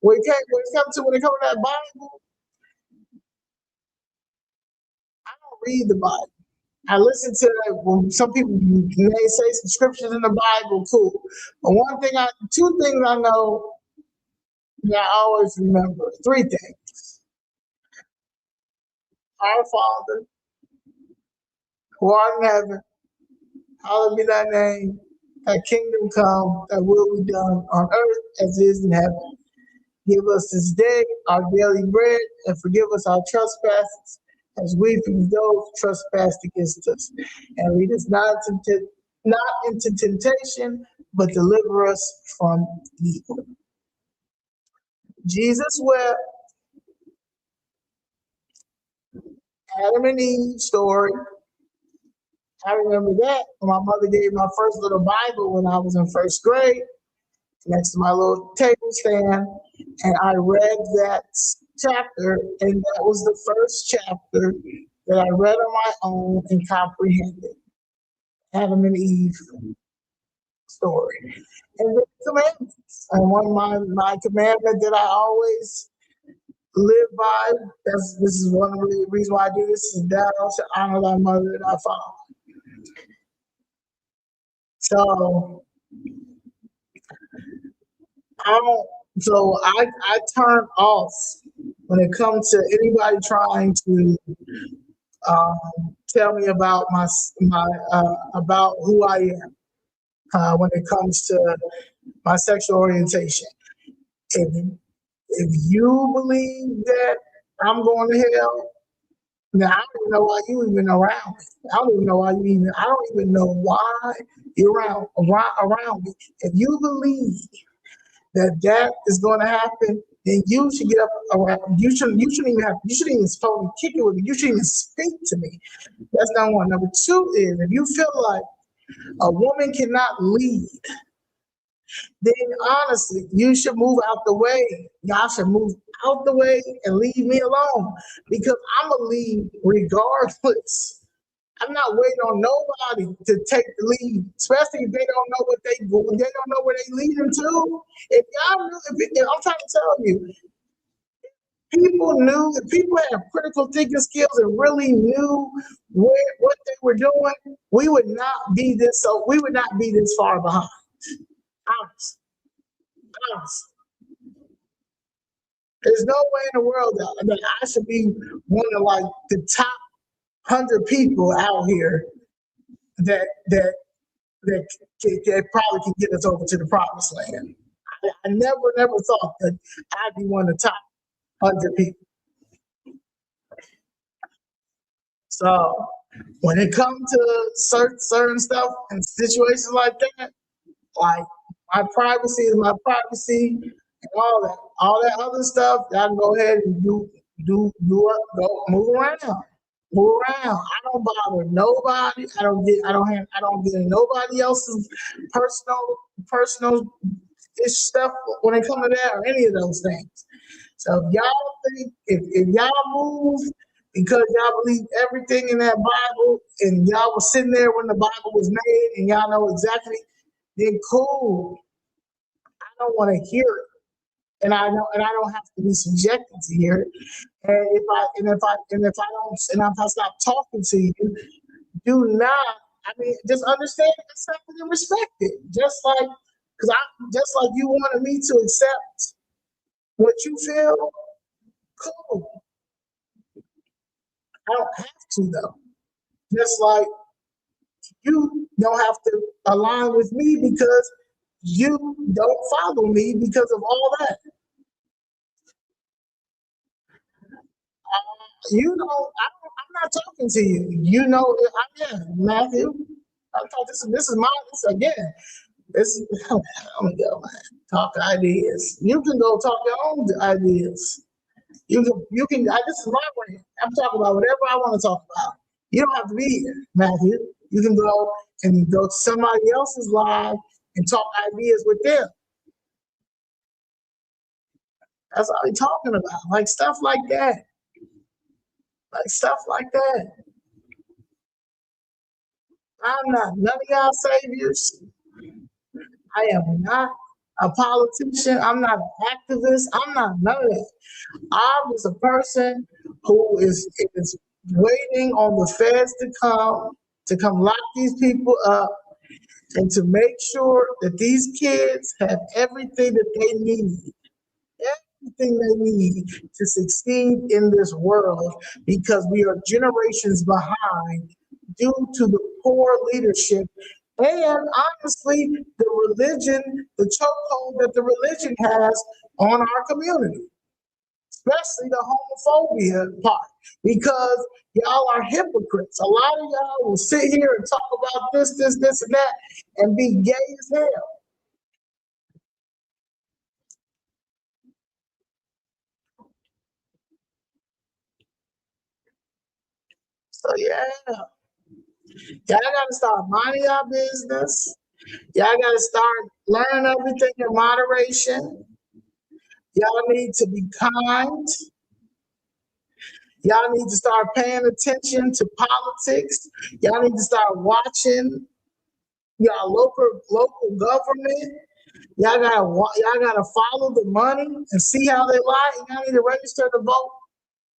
when it comes to that Bible, I don't read the Bible. I listen to when some people may say some scriptures in the Bible, cool. But two things I know that I always remember, three things. Our Father, who art in heaven, hallowed be thy name. Thy kingdom come, thy will be done on earth as it is in heaven. Give us this day our daily bread, and forgive us our trespasses, as we forgive those who trespass against us. And lead us not into temptation, but deliver us from evil. Jesus wept. Adam and Eve story. I remember that. My mother gave my first little Bible when I was in first grade, next to my little table stand, and I read that chapter, and that was the first chapter that I read on my own and comprehended. Adam and Eve story. And the commandments. And one of my commandment that I always live by, this is one of the reasons why I do this, is thou shalt honor thy mother and thy father. So I turn off when it comes to anybody trying to tell me about my about who I am when it comes to my sexual orientation. If you believe that I'm going to hell, now I don't even know why you even around me. I don't even know why you even. I don't even know why you're around me. If you believe that is going to happen, then you should get up around. You shouldn't even supposed to kick it with me. You shouldn't even speak to me. That's number one. Number two is if you feel like a woman cannot lead, then honestly, you should move out the way. Y'all should move out the way and leave me alone because I'm gonna lead regardless. I'm not waiting on nobody to take the lead, especially if they don't know what they don't know where they leading to. If I'm trying to tell you, if people have critical thinking skills and really knew what they were doing, we would not be this far behind. Honest. There's no way in the world that I should be one of like the top 100 people out here that probably can get us over to the promised land. I never thought that I'd be one of the top 100 people. So when it comes to certain stuff and situations like that, like my privacy is my privacy and all that other stuff, I can go ahead and do move around. I don't bother nobody. I don't get in nobody else's personal stuff when it comes to that or any of those things. So if y'all think if y'all move because y'all believe everything in that Bible and y'all was sitting there when the Bible was made and y'all know exactly, then cool. I don't want to hear it. And I don't have to be subjected to hear it. And if I stop talking to you, just understand, accept it and respect it. Just like you wanted me to accept what you feel, cool. I don't have to though. Just like you don't have to align with me because you don't follow me because of all that. I'm not talking to you. You know, Matthew. I thought this is again. I'm gonna go, man. Talk ideas. You can go talk your own ideas. You can. This is my way. I'm talking about whatever I want to talk about. You don't have to be here, Matthew. You can go to somebody else's live and talk ideas with them. That's all we're talking about. Like stuff like that. I'm not none of y'all saviors. I am not a politician. I'm not an activist. I'm not none of that. I'm just a person who is waiting on the feds to come lock these people up and to make sure that these kids have everything that they need. Everything they need to succeed in this world because we are generations behind due to the poor leadership and honestly the chokehold that the religion has on our community, especially the homophobia part, because y'all are hypocrites. A lot of y'all will sit here and talk about this, and that, and be gay as hell. So yeah, y'all gotta start minding y'all business. Y'all gotta start learning everything in moderation. Y'all need to be kind. Y'all need to start paying attention to politics. Y'all need to start watching y'all local government. Y'all gotta follow the money and see how they lie. Y'all need to register to vote.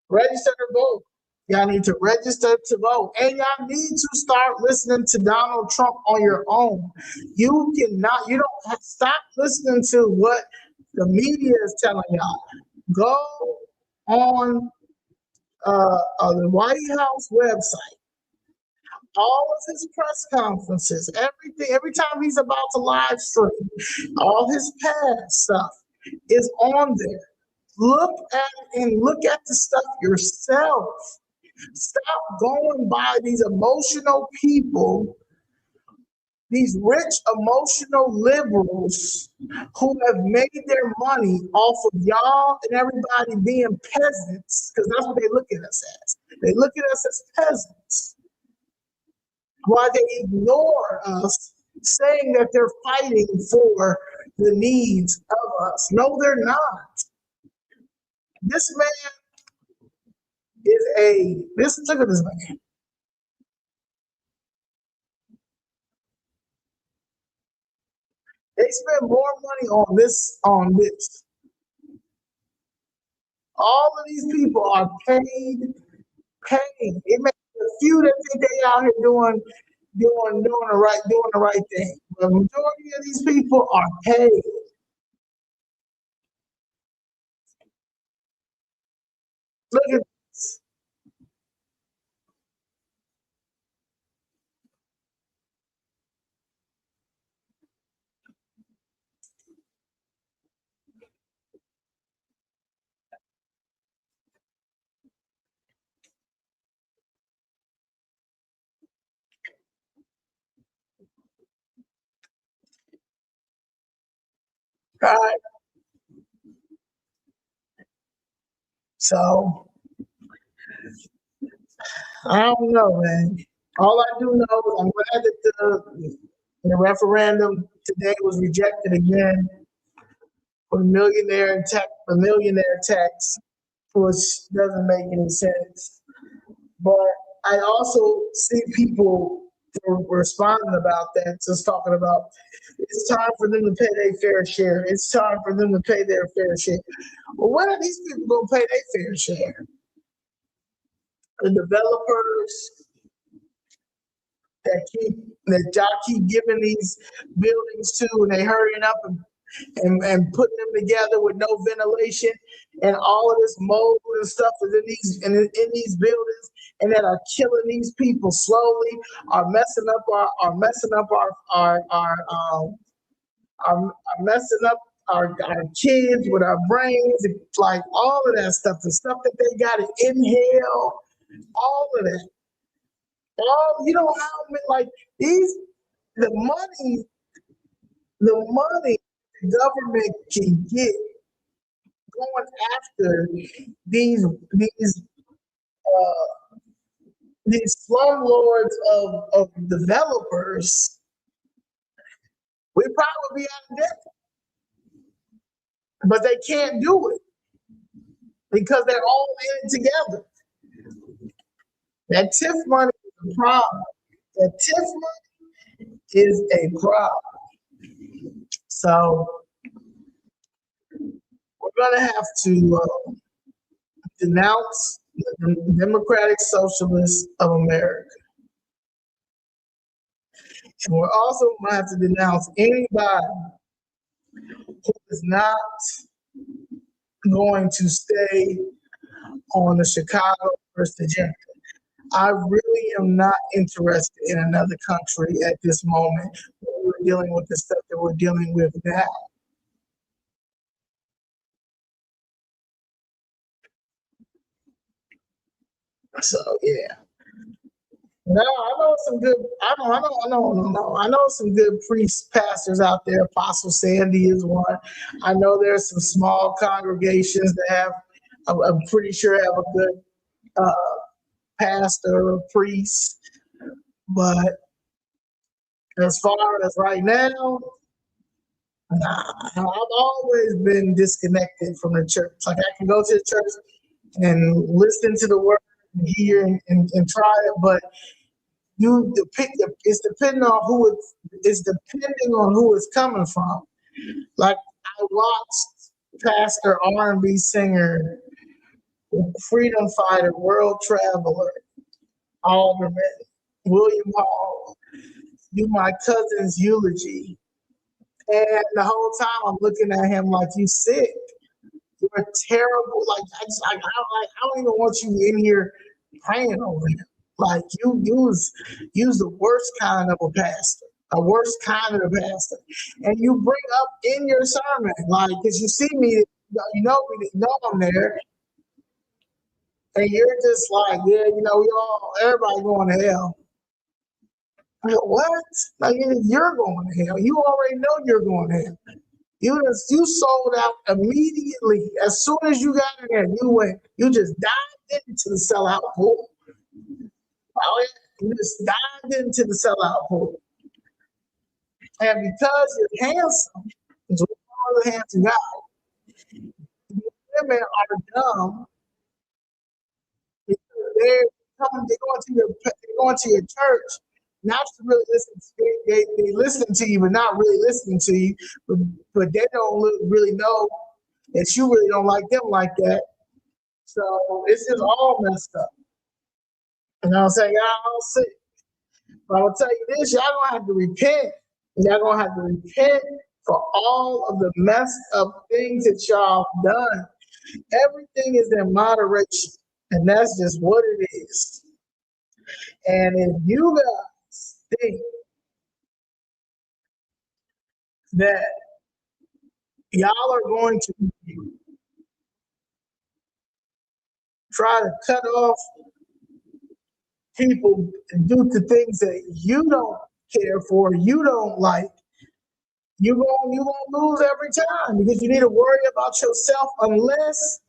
Register to vote. Y'all need to register to vote. And y'all need to start listening to Donald Trump on your own. You don't stop listening to what the media is telling y'all. Go on the White House website. All of his press conferences, everything, every time he's about to live stream, all his past stuff is on there. Look at the stuff yourself. Stop going by these emotional people, these rich emotional liberals who have made their money off of y'all and everybody being peasants, because that's what they look at us as. They look at us as peasants. While they ignore us, saying that they're fighting for the needs of us. No, they're not. This man look at this man. They spend more money on this. All of these people are paid. It makes a few that think they out here doing the right thing. The majority of these people are paid. Look at this. All right. So I don't know, man. All I do know is I'm glad that the referendum today was rejected again for the millionaire tax, which doesn't make any sense. But I also see people responding about that, just talking about it's time for them to pay their fair share. It's time for them to pay their fair share. Well, when are these people going to pay their fair share? The developers that y'all keep giving these buildings to, and they hurrying up and putting them together with no ventilation, and all of this mold and stuff is in these buildings, and that are killing these people slowly, are messing up our kids with our brains, like all of that stuff, the stuff that they got to inhale, all of that. The money the government can get going after these slumlords of developers, we probably be out of debt. But they can't do it because they're all in it together. That TIF money is a problem. That TIF money is a problem. So we're going to have to denounce the Democratic Socialists of America. And we're also going to have to denounce anybody who is not going to stay on the Chicago first agenda. I really am not interested in another country at this moment when we're dealing with the stuff that we're dealing with now. So yeah. No, I know some good. I know some good priests, pastors out there. Apostle Sandy is one. I know there's some small congregations that have. I'm pretty sure have a good pastor or priest, but as far as right now, nah, I've always been disconnected from the church. Like I can go to the church and listen to the word and hear and try it, but it's depending on who it's coming from. Like I watched Pastor R&B singer freedom fighter, world traveler, alderman, William Hall, do my cousin's eulogy. And the whole time I'm looking at him like, you sick. You're terrible. Like, I don't even want you in here praying over him. Like, you was the worst kind of a pastor. A worst kind of a pastor. And you bring up in your sermon, like, because you see me, you know I'm there. And you're just like, yeah, everybody going to hell. I go, what? Like, you're going to hell. You already know you're going to hell. You sold out immediately. As soon as you got in there, you just dived into the sellout pool. Oh, yeah, you just dived into the sellout pool. And because you're handsome, it's all the handsome guy, women are dumb because they're going to your church, not to really listen to you. They listen to you, but not really listening to you. But they don't really know that you really don't like them like that. So it's just all messed up. You know what I'm saying? Y'all sick. But I'm gonna tell you this, y'all gonna have to repent. Y'all gonna have to repent for all of the messed up things that y'all done. Everything is in moderation, and that's just what it is. And if you guys think that y'all are going to try to cut off people due to things that you don't care for, you don't like, you're gonna lose every time, because you need to worry about yourself unless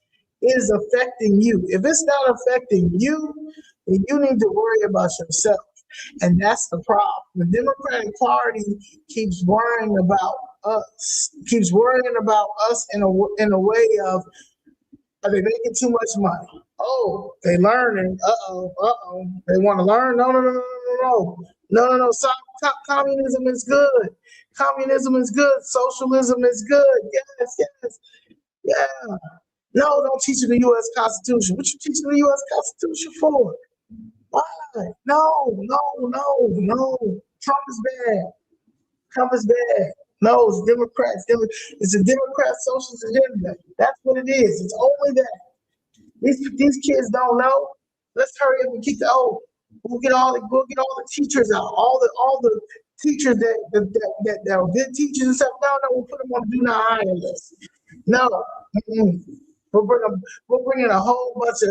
it is affecting you. If it's not affecting you, then you need to worry about yourself. And that's the problem. The Democratic Party keeps worrying about us in a way of, are they making too much money? Oh, they learning. They want to learn? No. Communism is good. Communism is good. Socialism is good. Yes. Yeah. No, don't teach them the U.S. Constitution. What you teaching the U.S. Constitution for? Why? No. Trump is bad. No, it's Democrats. It's a Democrat socialist agenda. That's what it is. It's only that. These kids don't know. Let's hurry up and keep we'll get all the teachers out. All the teachers that are good teachers and stuff. No, we'll put them on the do not hire list. No. We're bringing a whole bunch of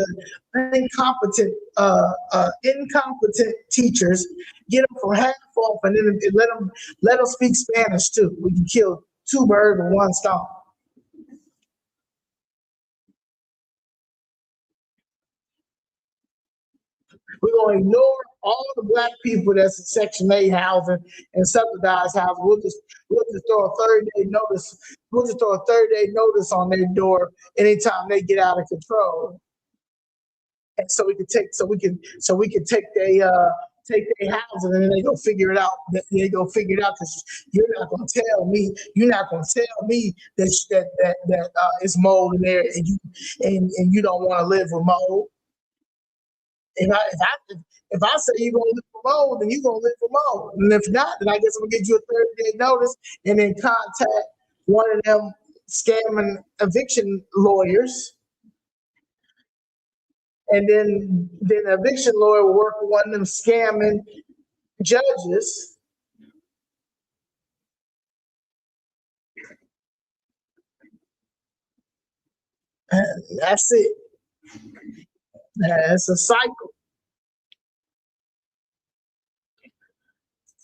incompetent teachers, get them for half off, and then let them speak Spanish too. We can kill two birds with one stone. We're going to ignore all the black people that's in Section 8 housing and subsidized housing. We'll just throw a 30-day notice. We'll just throw a 30-day notice on their door anytime they get out of control. And so we can take their housing, and then they go figure it out. Because you're not going to tell me that it's mold in there, and you don't want to live with mold. If I say you're gonna live for mold, then you're gonna live for mold. And if not, then I guess I'm gonna get you a 30-day notice and then contact one of them scamming eviction lawyers. And then the eviction lawyer will work with one of them scamming judges. And that's it. It's a cycle.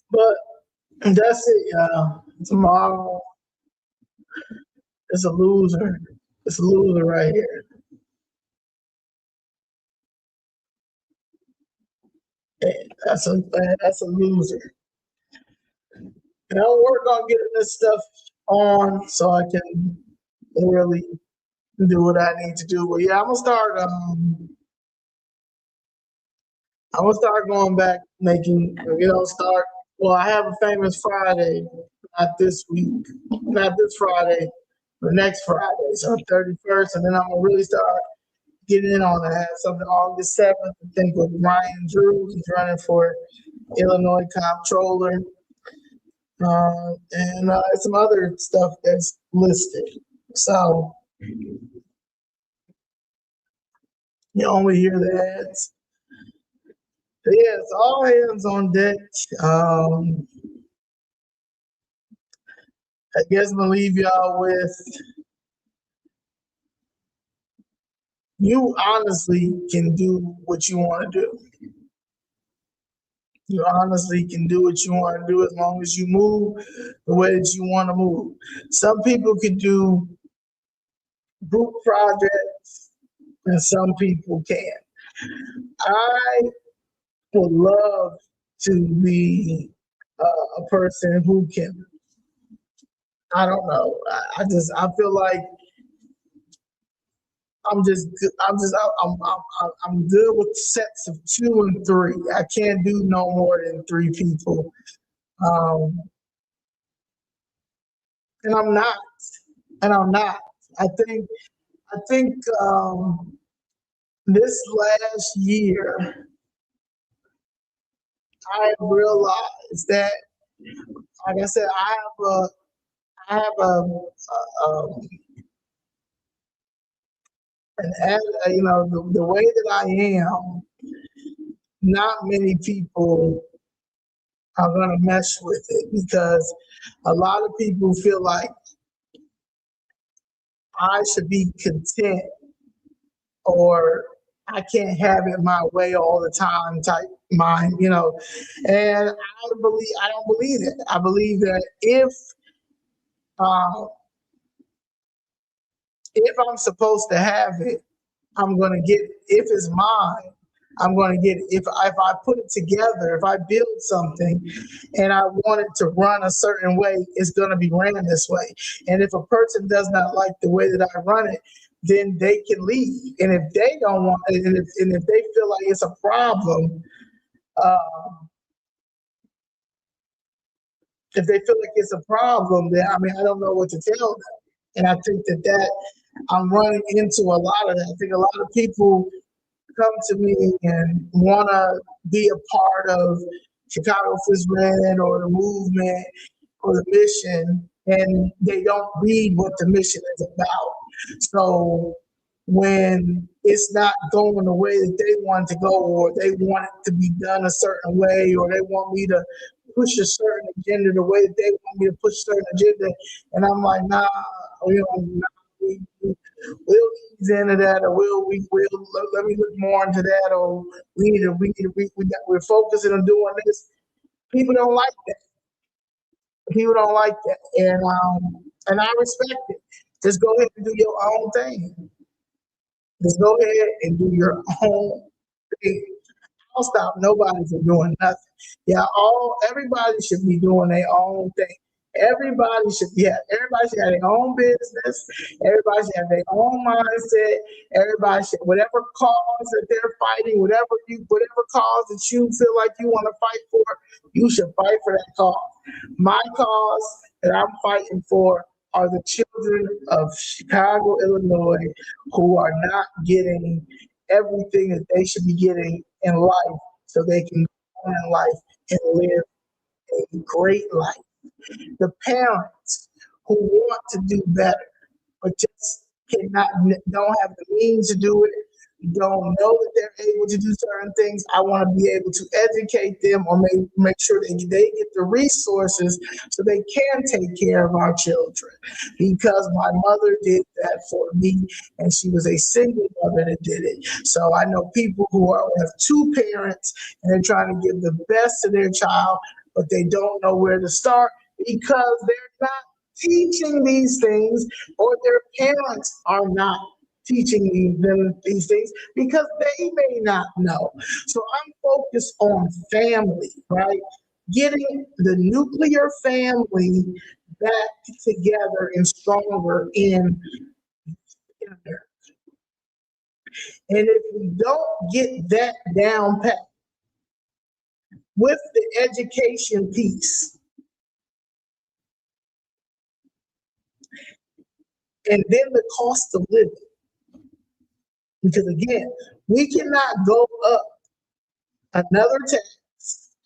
But that's it, y'all. Tomorrow, it's a loser. It's a loser right here. That's a loser. And I'll work on getting this stuff on so I can really do what I need to do. But yeah, I'm gonna start going back making, well, I have a famous Friday, not this week, not this Friday, but next Friday, so 31st, and then I'm gonna really start get in on that. Something August 7th, I think, with Ryan Drew. He's running for Illinois comptroller. And some other stuff that's listed. So you only hear the ads. Yeah, it's all hands on deck. I guess I'm gonna leave y'all with, you honestly can do what you want to do. You honestly can do what you want to do as long as you move the way that you want to move. Some people can do group projects and some people can't. I would love to be a person who can, I don't know. I feel like I'm good with sets of 2 and 3. I can't do no more than 3 people. And I'm not. I think this last year, I realized that, like I said, I have the way that I am, not many people are gonna mess with it, because a lot of people feel like I should be content, or I can't have it my way all the time type mind, and I don't believe it. I believe that if I'm supposed to have it, I'm gonna get it. If it's mine, I'm gonna get it. If I put it together, if I build something and I want it to run a certain way, it's gonna be ran this way. And if a person does not like the way that I run it, then they can leave. And if they don't want it, and if they feel like it's a problem, if they feel like it's a problem, then I don't know what to tell them. And I think that I'm running into a lot of that. I think a lot of people come to me and want to be a part of Chicago Fist Red or the movement or the mission, and they don't read what the mission is about. So when it's not going the way that they want to go, or they want it to be done a certain way, or they want me to push a certain agenda the way that they want me to push a certain agenda, and I'm like, nah, we'll ease into that, or we'll let me look more into that, or we're focusing on doing this. People don't like that. And I respect it. Just go ahead and do your own thing. Just go ahead and do your own thing. Don't stop nobody from doing nothing. Yeah, everybody should be doing their own thing. Everybody should have their own business. Everybody should have their own mindset. Everybody should, whatever cause that they're fighting, whatever cause that you feel like you want to fight for, you should fight for that cause. My cause that I'm fighting for are the children of Chicago, Illinois, who are not getting everything that they should be getting in life, so they can go in life and live a great life. The parents who want to do better, but just don't have the means to do it, don't know that they're able to do certain things. I want to be able to educate them, or make sure that they get the resources so they can take care of our children. Because my mother did that for me, and she was a single mother that did it. So I know people who have 2 parents and they're trying to give the best to their child, but they don't know where to start because they're not teaching these things, or their parents are not teaching them these things because they may not know. So I'm focused on family, right? Getting the nuclear family back together and stronger in America. And if we don't get that down pat with the education piece, and then the cost of living, Because again, we cannot go up another tax.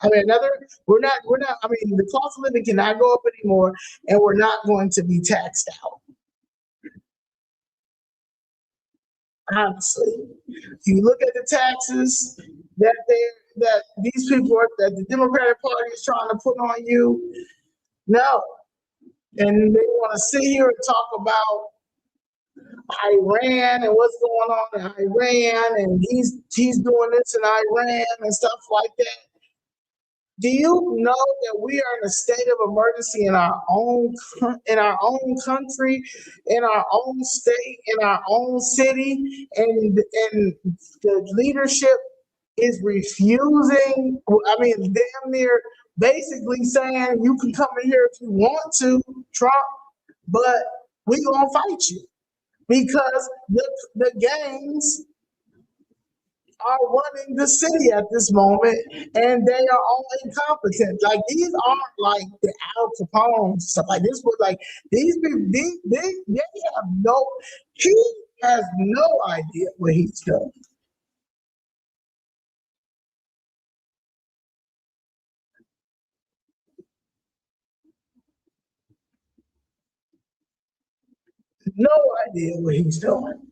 I mean, the cost of living cannot go up anymore, and we're not going to be taxed out. Honestly, you look at the taxes that these people that the Democratic Party is trying to put on you. No, and they want to sit here and talk about Iran and what's going on in Iran, and he's doing this in Iran and stuff like that. Do you know that we are in a state of emergency in our own country, in our own state, in our own city, and the leadership is refusing? I mean, damn near basically saying you can come in here if you want to, Trump, but we gonna fight you because the gangs are running the city at this moment, and they are all incompetent. Like, these aren't like the Al Capone stuff like this, but like these people, they have he has no idea what he's doing. No idea what he's doing.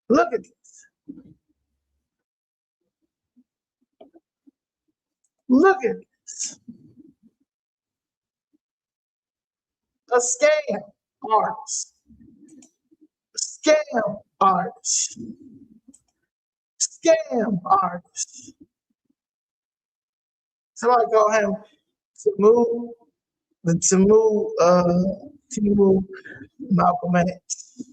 Look at this. Look at this. A scam artist. Scam artist. Scam artist. Somebody call him Timu Malcolm X.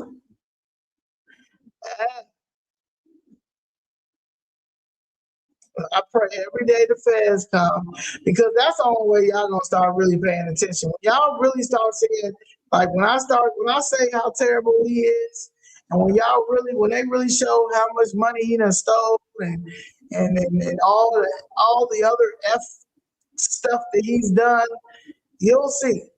I pray every day the feds come, because that's the only way y'all gonna start really paying attention. When y'all really start seeing, like when I say how terrible he is, and when they really show how much money he done stole and all the other F stuff that he's done, you'll see.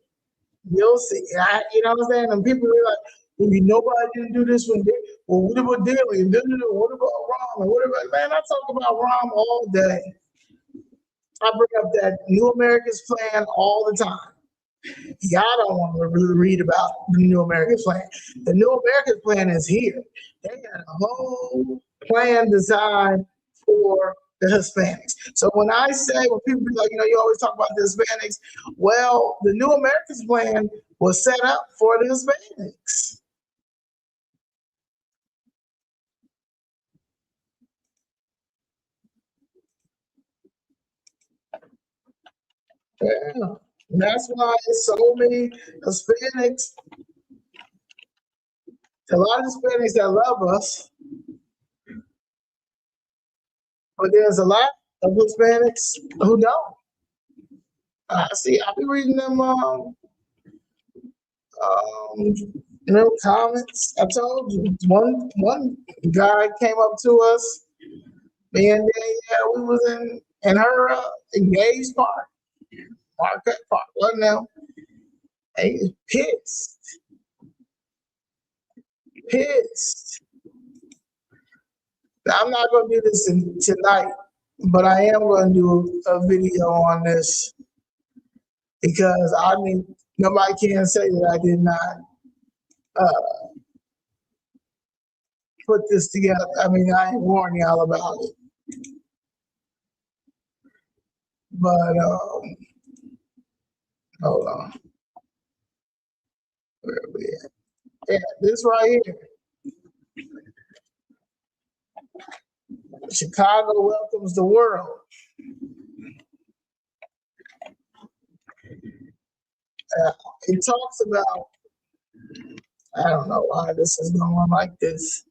You'll see. You know what I'm saying? And people are like, nobody didn't do this one. Well, what about Daley? What about Rahm? What about, man, I talk about Rahm all day. I bring up that New America's Plan all the time. Y'all don't want to really read about the New America's Plan. The New America's Plan is here. They got a whole plan designed for the Hispanics. So when people be like, you always talk about the Hispanics. Well, the New America's Plan was set up for the Hispanics. Yeah, that's why there's so many Hispanics. A lot of Hispanics that love us, but there's a lot of Hispanics who don't. I'll be reading them, comments. I told you, one guy came up to us, and we was in her engaged park. Marquette Park, right now. He was pissed. Now, I'm not going to do this tonight, but I am going to do a video on this, because nobody can say that I did not put this together. I ain't warning y'all about it. But hold on. Where are we at? Yeah, this right here. Chicago welcomes the world. It talks about, I don't know why this is going like this.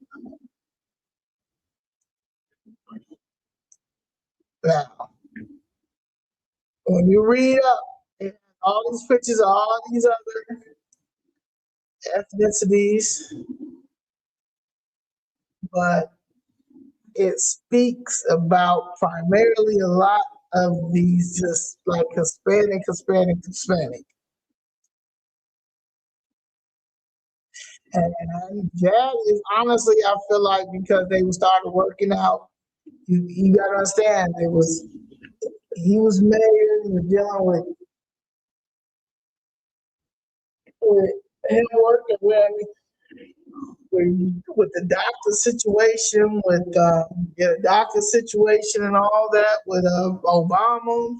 Now, when you read up, all these pictures of all these other ethnicities, but it speaks about primarily a lot of these just like Hispanic. And that is honestly, I feel like because they started working out, you gotta understand he was mayor, he was dealing with him working with the doctor situation, with the doctor situation and all that with Obama.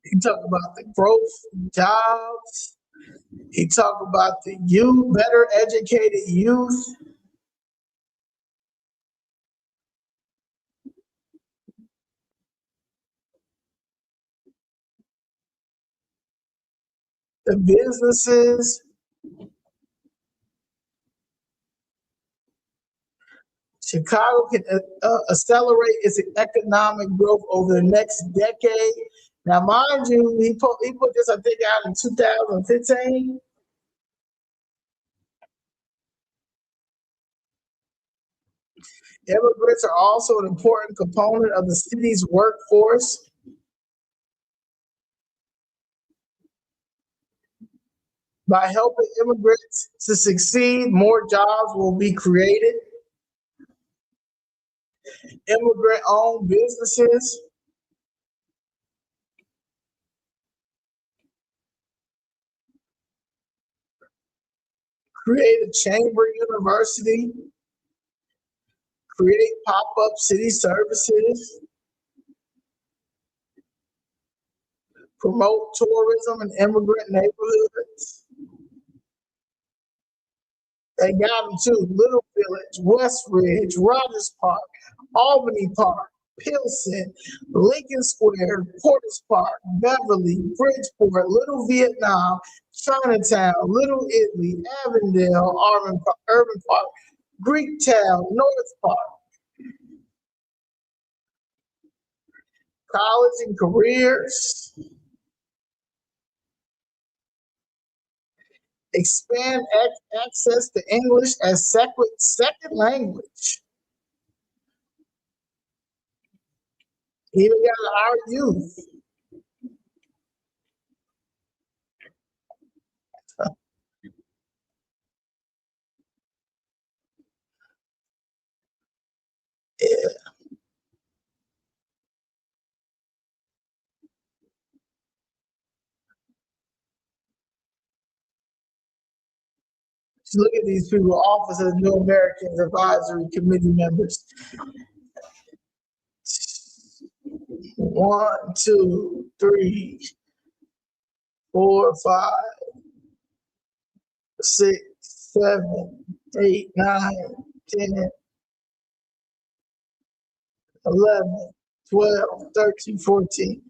He talked about the growth, jobs. He talked about the youth, better educated youth. The businesses. Chicago can accelerate its economic growth over the next decade. Now, mind you, he put this, I think, out in 2015. Immigrants are also an important component of the city's workforce. By helping immigrants to succeed, more jobs will be created. Immigrant-owned businesses. Create a chamber university. Create pop-up city services. Promote tourism in immigrant neighborhoods. They got them too. Little Village, West Ridge, Rogers Park, Albany Park, Pilsen, Lincoln Square, Portis Park, Beverly, Bridgeport, Little Vietnam, Chinatown, Little Italy, Avondale, Urban Park, Greektown, North Park. College and careers. Expand access to English as second language. Even got our youth. Yeah. Look at these people, officers, New Americans, advisory committee members. 1, 2, 3, 4, 5, 6, 7, 8, 9, 10, 11, 12, 13, 14.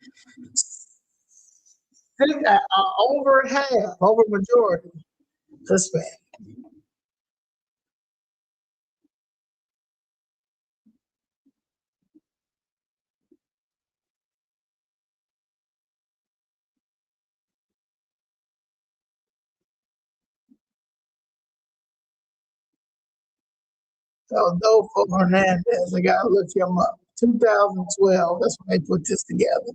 Over half, over majority, Hispanic. Adolfo Hernandez, I gotta look him up. 2012, that's when they put this together.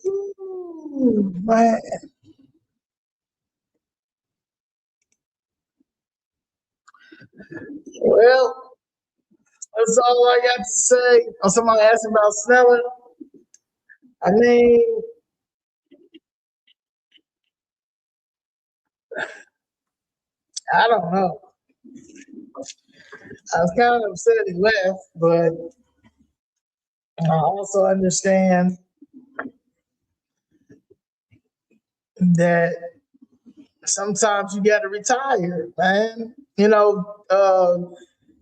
Ooh, man. Well, that's all I got to say. Oh, somebody asked about Snelling. I mean, I don't know. I was kind of upset he left, but I also understand that sometimes you got to retire, man. You know,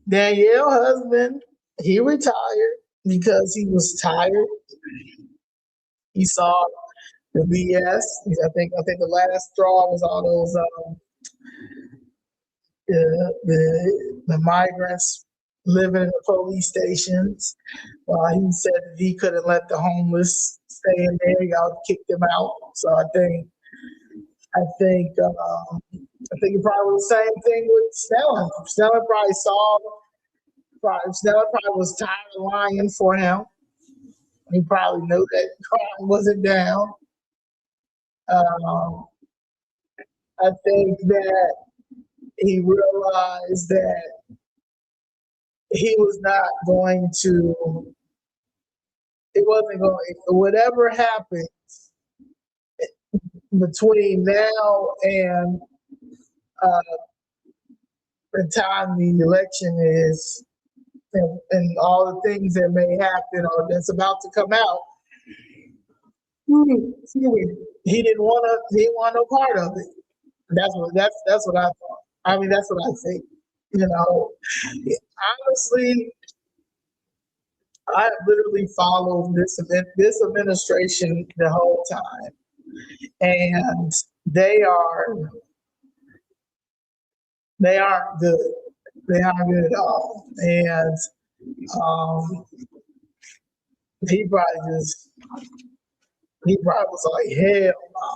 Danielle's husband, he retired because he was tired. He saw the BS. I think the last straw was all those the migrants living in the police stations. He said that he couldn't let the homeless stay in there. Y'all kicked them out. So I think I think it probably was the same thing with Snellen. Snellen probably Snellen probably was tired of lying for him. He probably knew that crime wasn't down. Um, I think that he realized that he was not going to, it wasn't going, whatever happened between now and the time the election is, and all the things that may happen or that's about to come out, he didn't want no part of it. That's what I thought. I mean, that's what I think. You know, honestly, I have literally followed this administration the whole time, and they aren't good. They aren't good at all. And he probably was like, hell no.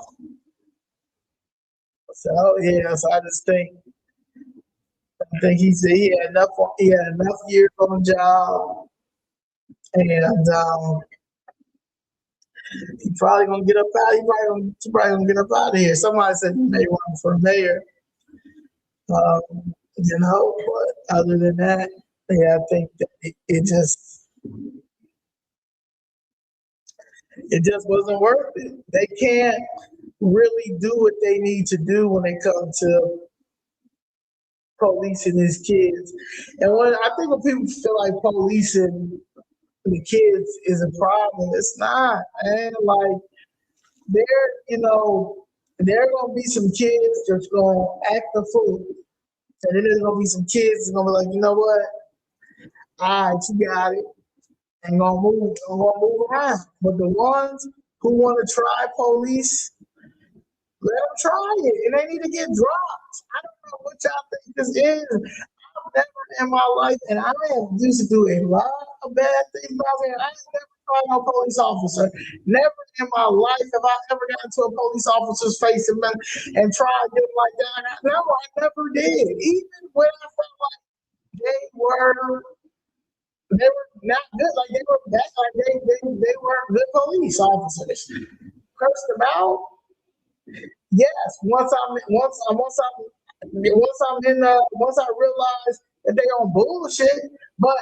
So yeah, so I think he said he had enough years on the job, and he probably gonna get up out. He probably gonna get up out of here. Somebody said he may run for mayor. You know, but other than that, yeah, I think that it just wasn't worth it. They can't really do what they need to do when it comes to policing these kids. And when people feel like policing the kids is a problem, it's not, man. Like there are gonna be some kids that's gonna act a fool. And then there's gonna be some kids that's gonna be like, you know what? All right, you got it. And gonna move around. But the ones who want to try police, let them try it, and they need to get dropped. I don't know what y'all think this is. I've never in my life, and I used to do a lot of bad things. I ain't never tried no police officer. Never in my life have I ever got into a police officer's face and tried them like that. No, I never did. Even when I felt like they were not good, like they were bad, like they weren't good police officers. Cursed them out. Yes, once I realize that they on bullshit, but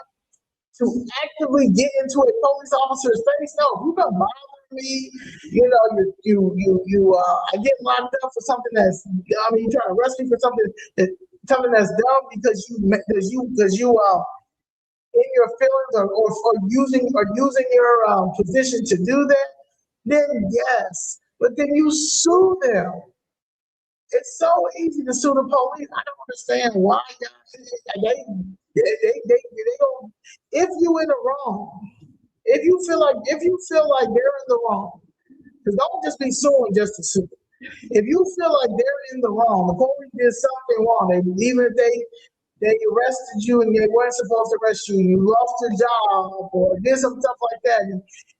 to actively get into a police officer's face, no, you can bother me. You know, I get locked up for something you try to arrest me for something that's dumb because you in your feelings or using your position to do that. Then yes, but then you sue them. It's so easy to sue the police. I don't understand why they don't. If you in the wrong, if you feel like they're in the wrong, because don't just be suing just to sue. If you feel like they're in the wrong, the police did something wrong. Even if they arrested you and they weren't supposed to arrest you, you lost your job or did some stuff like that,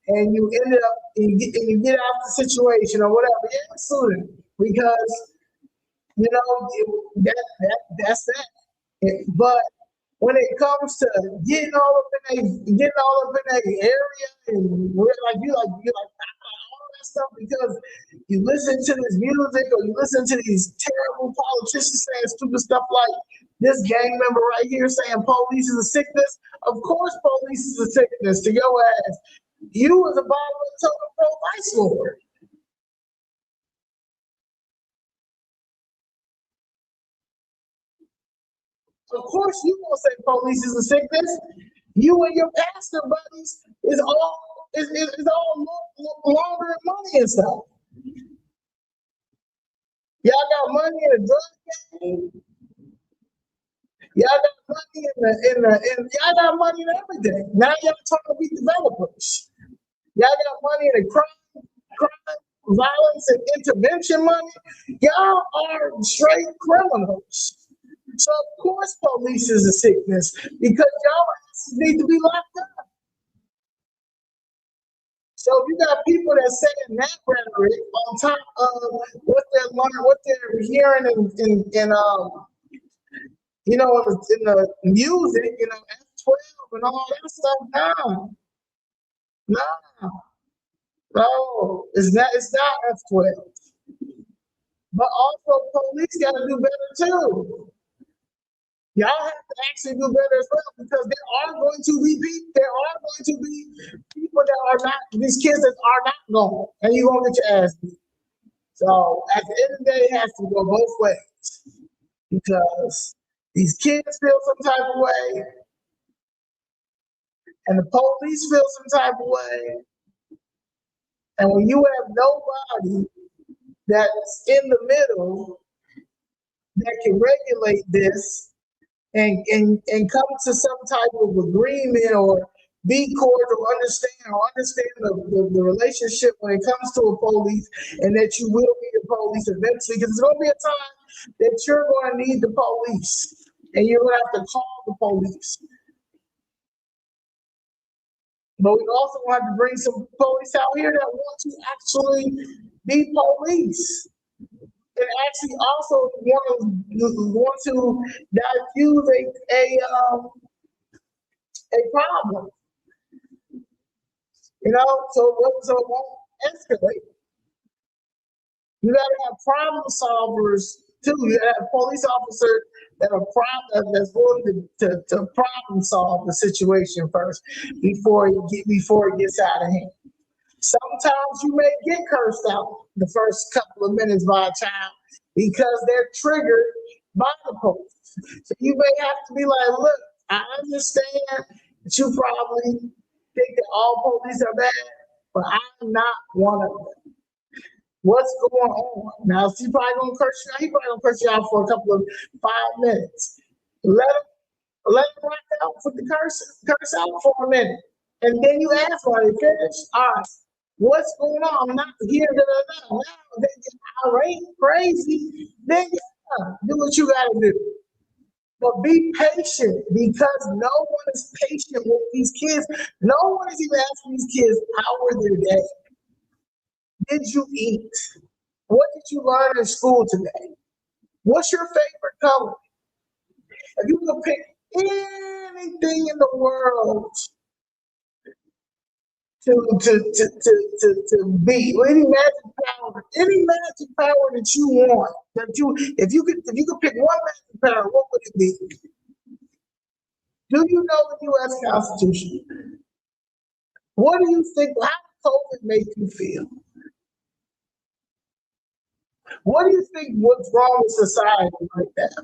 and you ended up and you get out of the situation or whatever, yeah, sue them because. You know, that's that. But when it comes to getting all up in that area and you like all that stuff because you listen to this music or you listen to these terrible politicians saying stupid stuff like this gang member right here saying police is a sickness. Of course, police is a sickness to your ass. You was a bottom of the totem pole vice lord. Of course, you won't say police is a sickness. You and your pastor buddies is all laundering money and stuff. Y'all got money in the drug game. Y'all got y'all got money in everything. Now y'all trying to be developers. Y'all got money in the crime, violence, and intervention money. Y'all are straight criminals. So of course police is a sickness because y'all need to be locked up. So you got people that saying that rhetoric on top of what they're learning, what they're hearing in you know, in the music, you know, F12 and all that stuff. No, no, it's not F12. But also police gotta do better too. Y'all have to actually do better as well, because there are going to be people that are not, these kids that are not going, and you're gonna get your ass beat. So at the end of the day, it has to go both ways, because these kids feel some type of way, and the police feel some type of way. And when you have nobody that's in the middle that can regulate this and come to some type of agreement or be cordial, understand the relationship when it comes to a police, and that you will be the police eventually, because there's going to be a time that you're going to need the police and you're going to have to call the police. But we also want to bring some police out here that want to actually be police, and actually also want to diffuse a problem. You know, so it won't escalate. You gotta have problem solvers too. You gotta have police officers that's willing to problem solve the situation first before it gets out of hand. Sometimes you may get cursed out the first couple of minutes by a child because they're triggered by the police. So you may have to be like, look, I understand that you probably think that all police are bad, but I'm not one of them. What's going on? Now, he probably gonna curse you out for a couple of 5 minutes. Let him rock out for the curse out for a minute. And then you ask, are they finished? All right. What's going on? I'm not here. Now they get irate, crazy. Then do what you gotta do. But be patient, because no one is patient with these kids. No one is even asking these kids, how were their day? Did you eat? What did you learn in school today? What's your favorite color? If you could pick anything in the world to be, any magic power that you want, if you could pick one magic power, what would it be? Do you know the U.S. Constitution? What do you think? How did COVID make you feel? What do you think? What's wrong with society right now?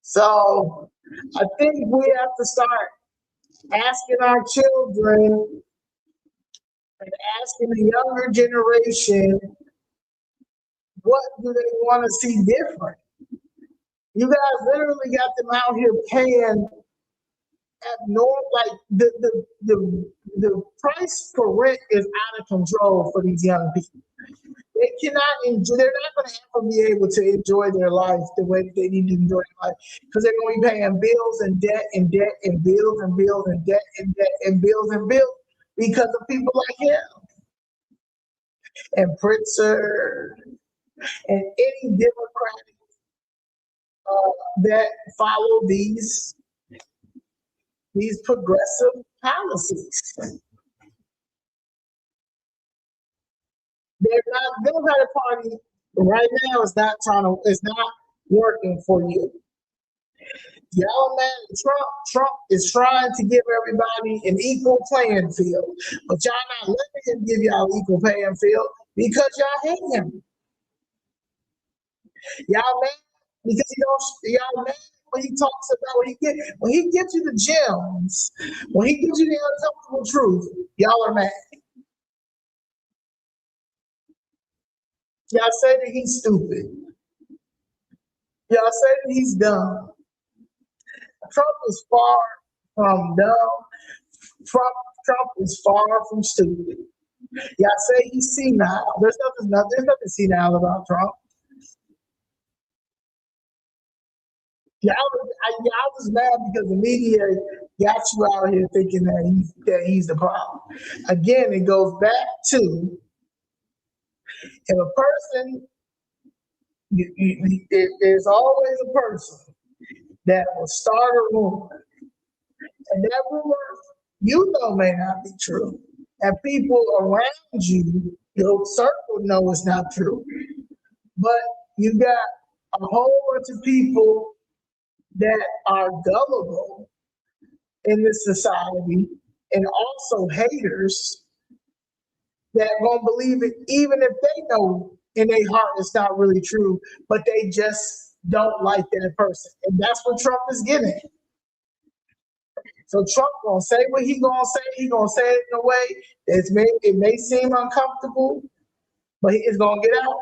So I think we have to start asking our children and asking the younger generation, what do they want to see different? You guys literally got them out here paying abnormal, like the price for rent is out of control for these young people. They cannot enjoy, they're not going to ever be able to enjoy their life the way that they need to enjoy their life, because they're going to be paying bills and debt and debt and bills and bills and debt and debt and bills and bills because of people like him and Pritzker and any Democrat that follow these progressive policies. The Democratic Party right now is not working for you. Y'all mad at Trump is trying to give everybody an equal playing field, but y'all not letting him give y'all equal playing field because y'all hate him. Y'all mad because y'all mad when he talks about when he gives you the gems, when he gives you the uncomfortable truth, y'all are mad. Y'all say that he's stupid. Y'all say that he's dumb. Trump is far from dumb. Trump is far from stupid. Y'all say he's senile. There's nothing senile about Trump. Y'all was mad because the media got you out here thinking that he's the problem. Again, it goes back to if a person, there's always a person that will start a rumor, and that rumor may not be true, and people around you, your circle, know it's not true. But you got a whole bunch of people that are gullible in this society, and also haters that won't believe it, even if they know in their heart it's not really true, but they just don't like that person. And that's what Trump is getting. So Trump gonna say what he gonna say. He gonna say it in a way it may seem uncomfortable, but it's gonna get out.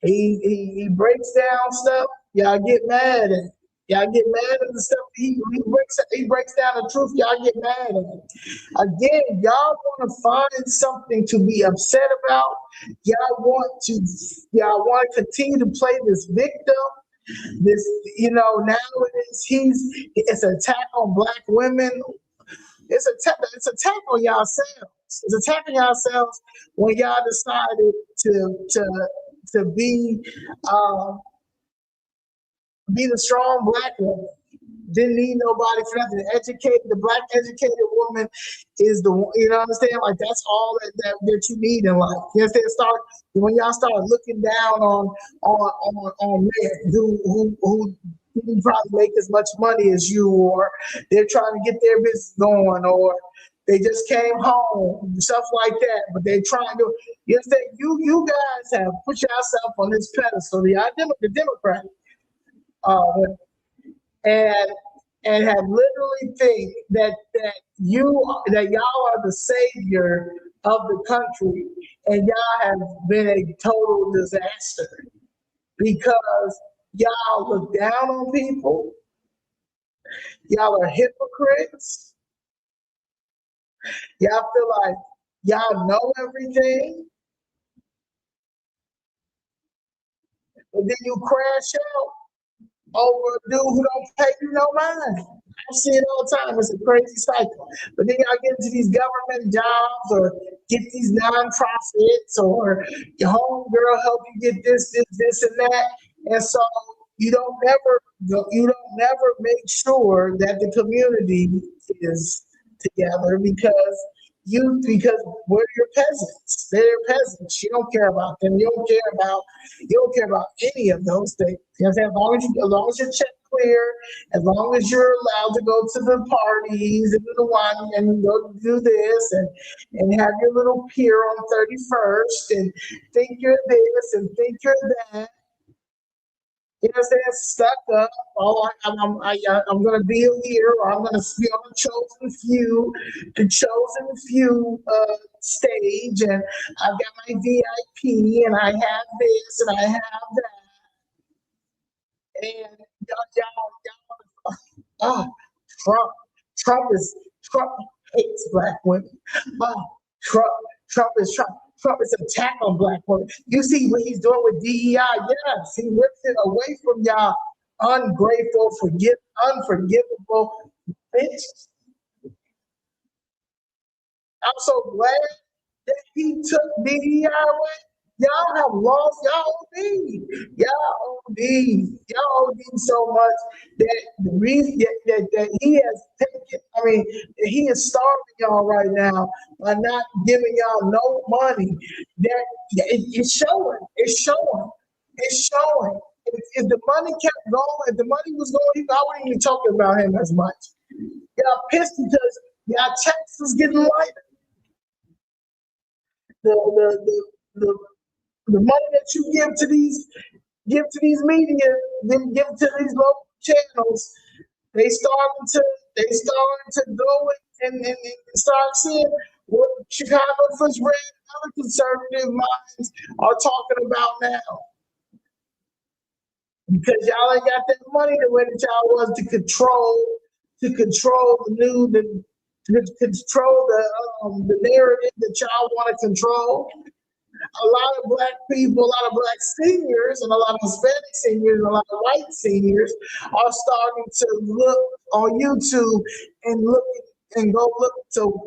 He breaks down stuff. Y'all get mad at it. Y'all get mad at the stuff he breaks down the truth. Y'all get mad at it. Again, y'all want to find something to be upset about. Y'all want to continue to play this victim. This, now it's an attack on Black women. It's attack on yourselves. It's attacking yourselves when y'all decided to be the strong Black woman. Didn't need nobody for nothing. The Black educated woman is the one, understand? Like, that's all that you need in life. You understand? When y'all start looking down on men who probably make as much money as you, or they're trying to get their business going, or they just came home, stuff like that. But they're trying to. You understand? You guys have put yourself on this pedestal, the Democrat. And have literally think that y'all are the savior of the country, and y'all have been a total disaster because y'all look down on people. Y'all are hypocrites. Y'all feel like y'all know everything, but then you crash out over a dude who don't pay you no mind. I see it all the time. It's a crazy cycle. But then y'all get into these government jobs or get these nonprofits, or your homegirl help you get this, and that. And so you don't never make sure that the community is together because we're your peasants. They're peasants. You don't care about them. You don't care about any of those things. You know, as long as your check clear, as long as you're allowed to go to the parties and the wine and go do this and have your little pier on 31st and think you're this and think you're that. You know what I'm saying? Stuck up. Oh, I'm going to be a leader, or I'm going to be on the chosen few stage, and I've got my VIP, and I have this, and I have that. And Trump hates Black women. Trump is an attack on Black women. You see what he's doing with DEI? Yes, he rips it away from y'all ungrateful, unforgivable bitches. I'm so glad that he took DEI away. Y'all have lost y'all OD so much that the reason that he has taken, he is starving y'all right now by not giving y'all no money. That it's showing. If the money kept going, if the money was going, I wouldn't even talk about him as much. Y'all pissed because y'all tax is getting lighter. The money that you give to these media, then give to these local channels, they starting to go and start seeing what Chicago First Red and other conservative minds are talking about now. Because y'all ain't got that money the way that y'all was to control the narrative that y'all want to control. A lot of black people, a lot of black seniors, and a lot of Hispanic seniors, and a lot of white seniors are starting to look on YouTube and look and go look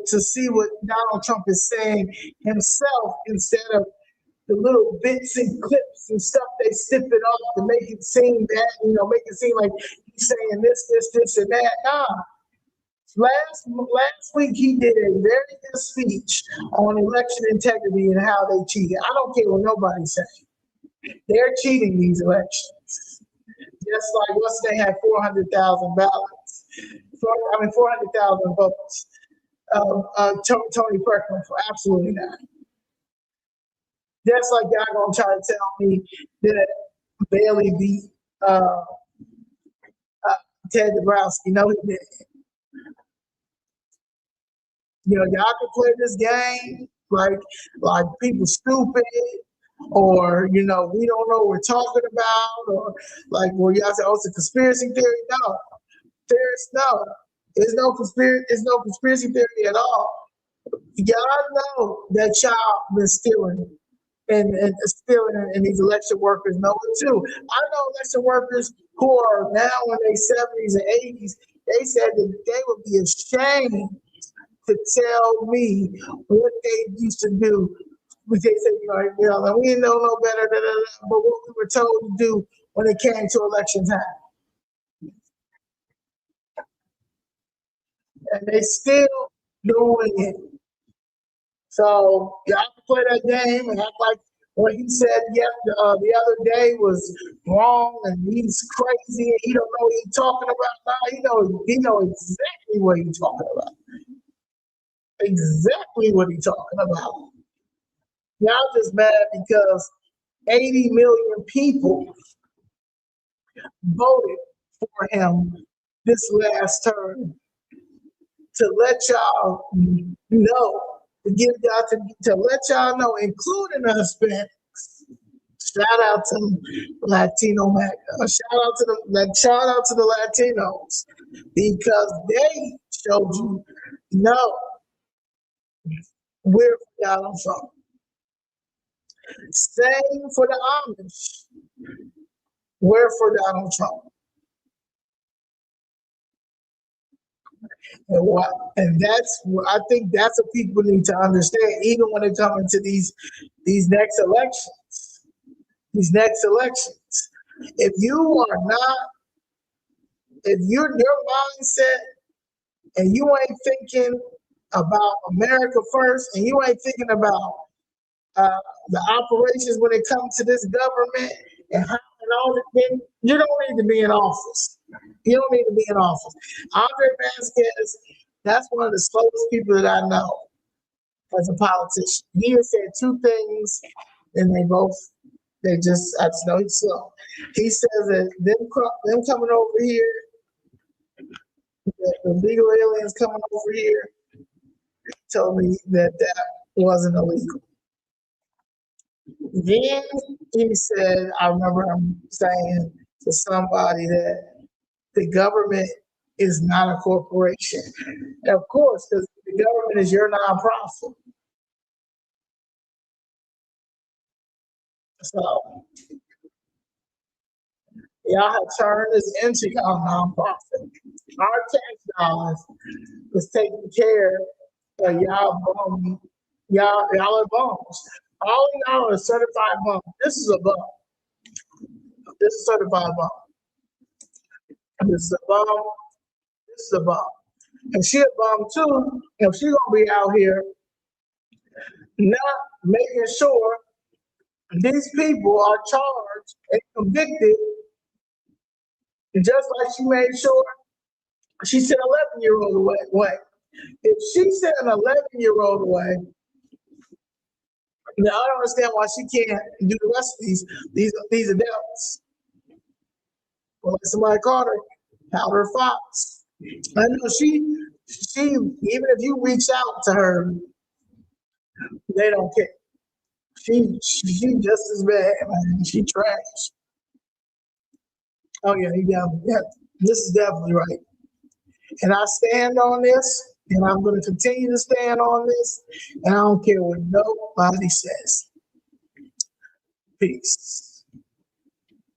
to see what Donald Trump is saying himself instead of the little bits and clips and stuff they snip it off to make it seem that, make it seem like he's saying this, and that. Nah. Last week he did a very good speech on election integrity and how they cheated. I don't care what nobody's saying. They're cheating these elections. Just like they had 400,000 ballots. 400,000 votes. Tony Perkins, absolutely not. Just like y'all gonna try to tell me that Bailey beat Ted Dabrowski. No, he didn't. Y'all can play this game like people stupid, or we don't know what we're talking about, or like where y'all say, oh, it's a conspiracy theory. No, there's no conspiracy theory at all. Y'all know that y'all been stealing and these election workers know it too. I know election workers who are now in their 70s and 80s. They said that they would be ashamed to tell me what they used to do. They said, we didn't know no better, but what we were told to do when it came to election time. And they still doing it. So y'all can play that game and act like what he said the other day was wrong and he's crazy and he don't know what he's talking about. Now he know exactly what he's talking about. Exactly what he's talking about. Y'all just mad because 80 million people voted for him this last term to let y'all know, to let y'all know, including the Hispanics. Shout out to Latino MAGA. Shout out to the Latinos, because they showed you no. Where Donald Trump. Same for the Amish. Where for Donald Trump. I think that's what people need to understand, even when it comes to these next elections. These next elections. If you're your mindset and you ain't thinking about America first, and you ain't thinking about the operations when it comes to this government and all that, then you don't need to be in office. You don't need to be in office. Andre Vasquez, that's one of the slowest people that I know as a politician. He has said two things, and I just know he's slow. He says that them coming over here, the legal aliens coming over here, told me that wasn't illegal. Then he said, I remember him saying to somebody that the government is not a corporation. And of course, because the government is your nonprofit. So y'all have turned this into y'all nonprofit. Our tax dollars is taking care of y'all are bums. All y'all are certified bums. This is a bum. This is certified bum. This is a bum. This is a bum. And she a bum too, if she gonna be out here not making sure these people are charged and convicted, just like she made sure she sent an 11-year-old away. If she sent an 11-year-old away, now I don't understand why she can't do the rest of these adults. Well, like somebody called her Powder Fox. I know she even if you reach out to her, they don't care. She just as bad, man. She trash. Oh yeah, this is definitely right. And I stand on this, and I'm going to continue to stand on this, and I don't care what nobody says. Peace.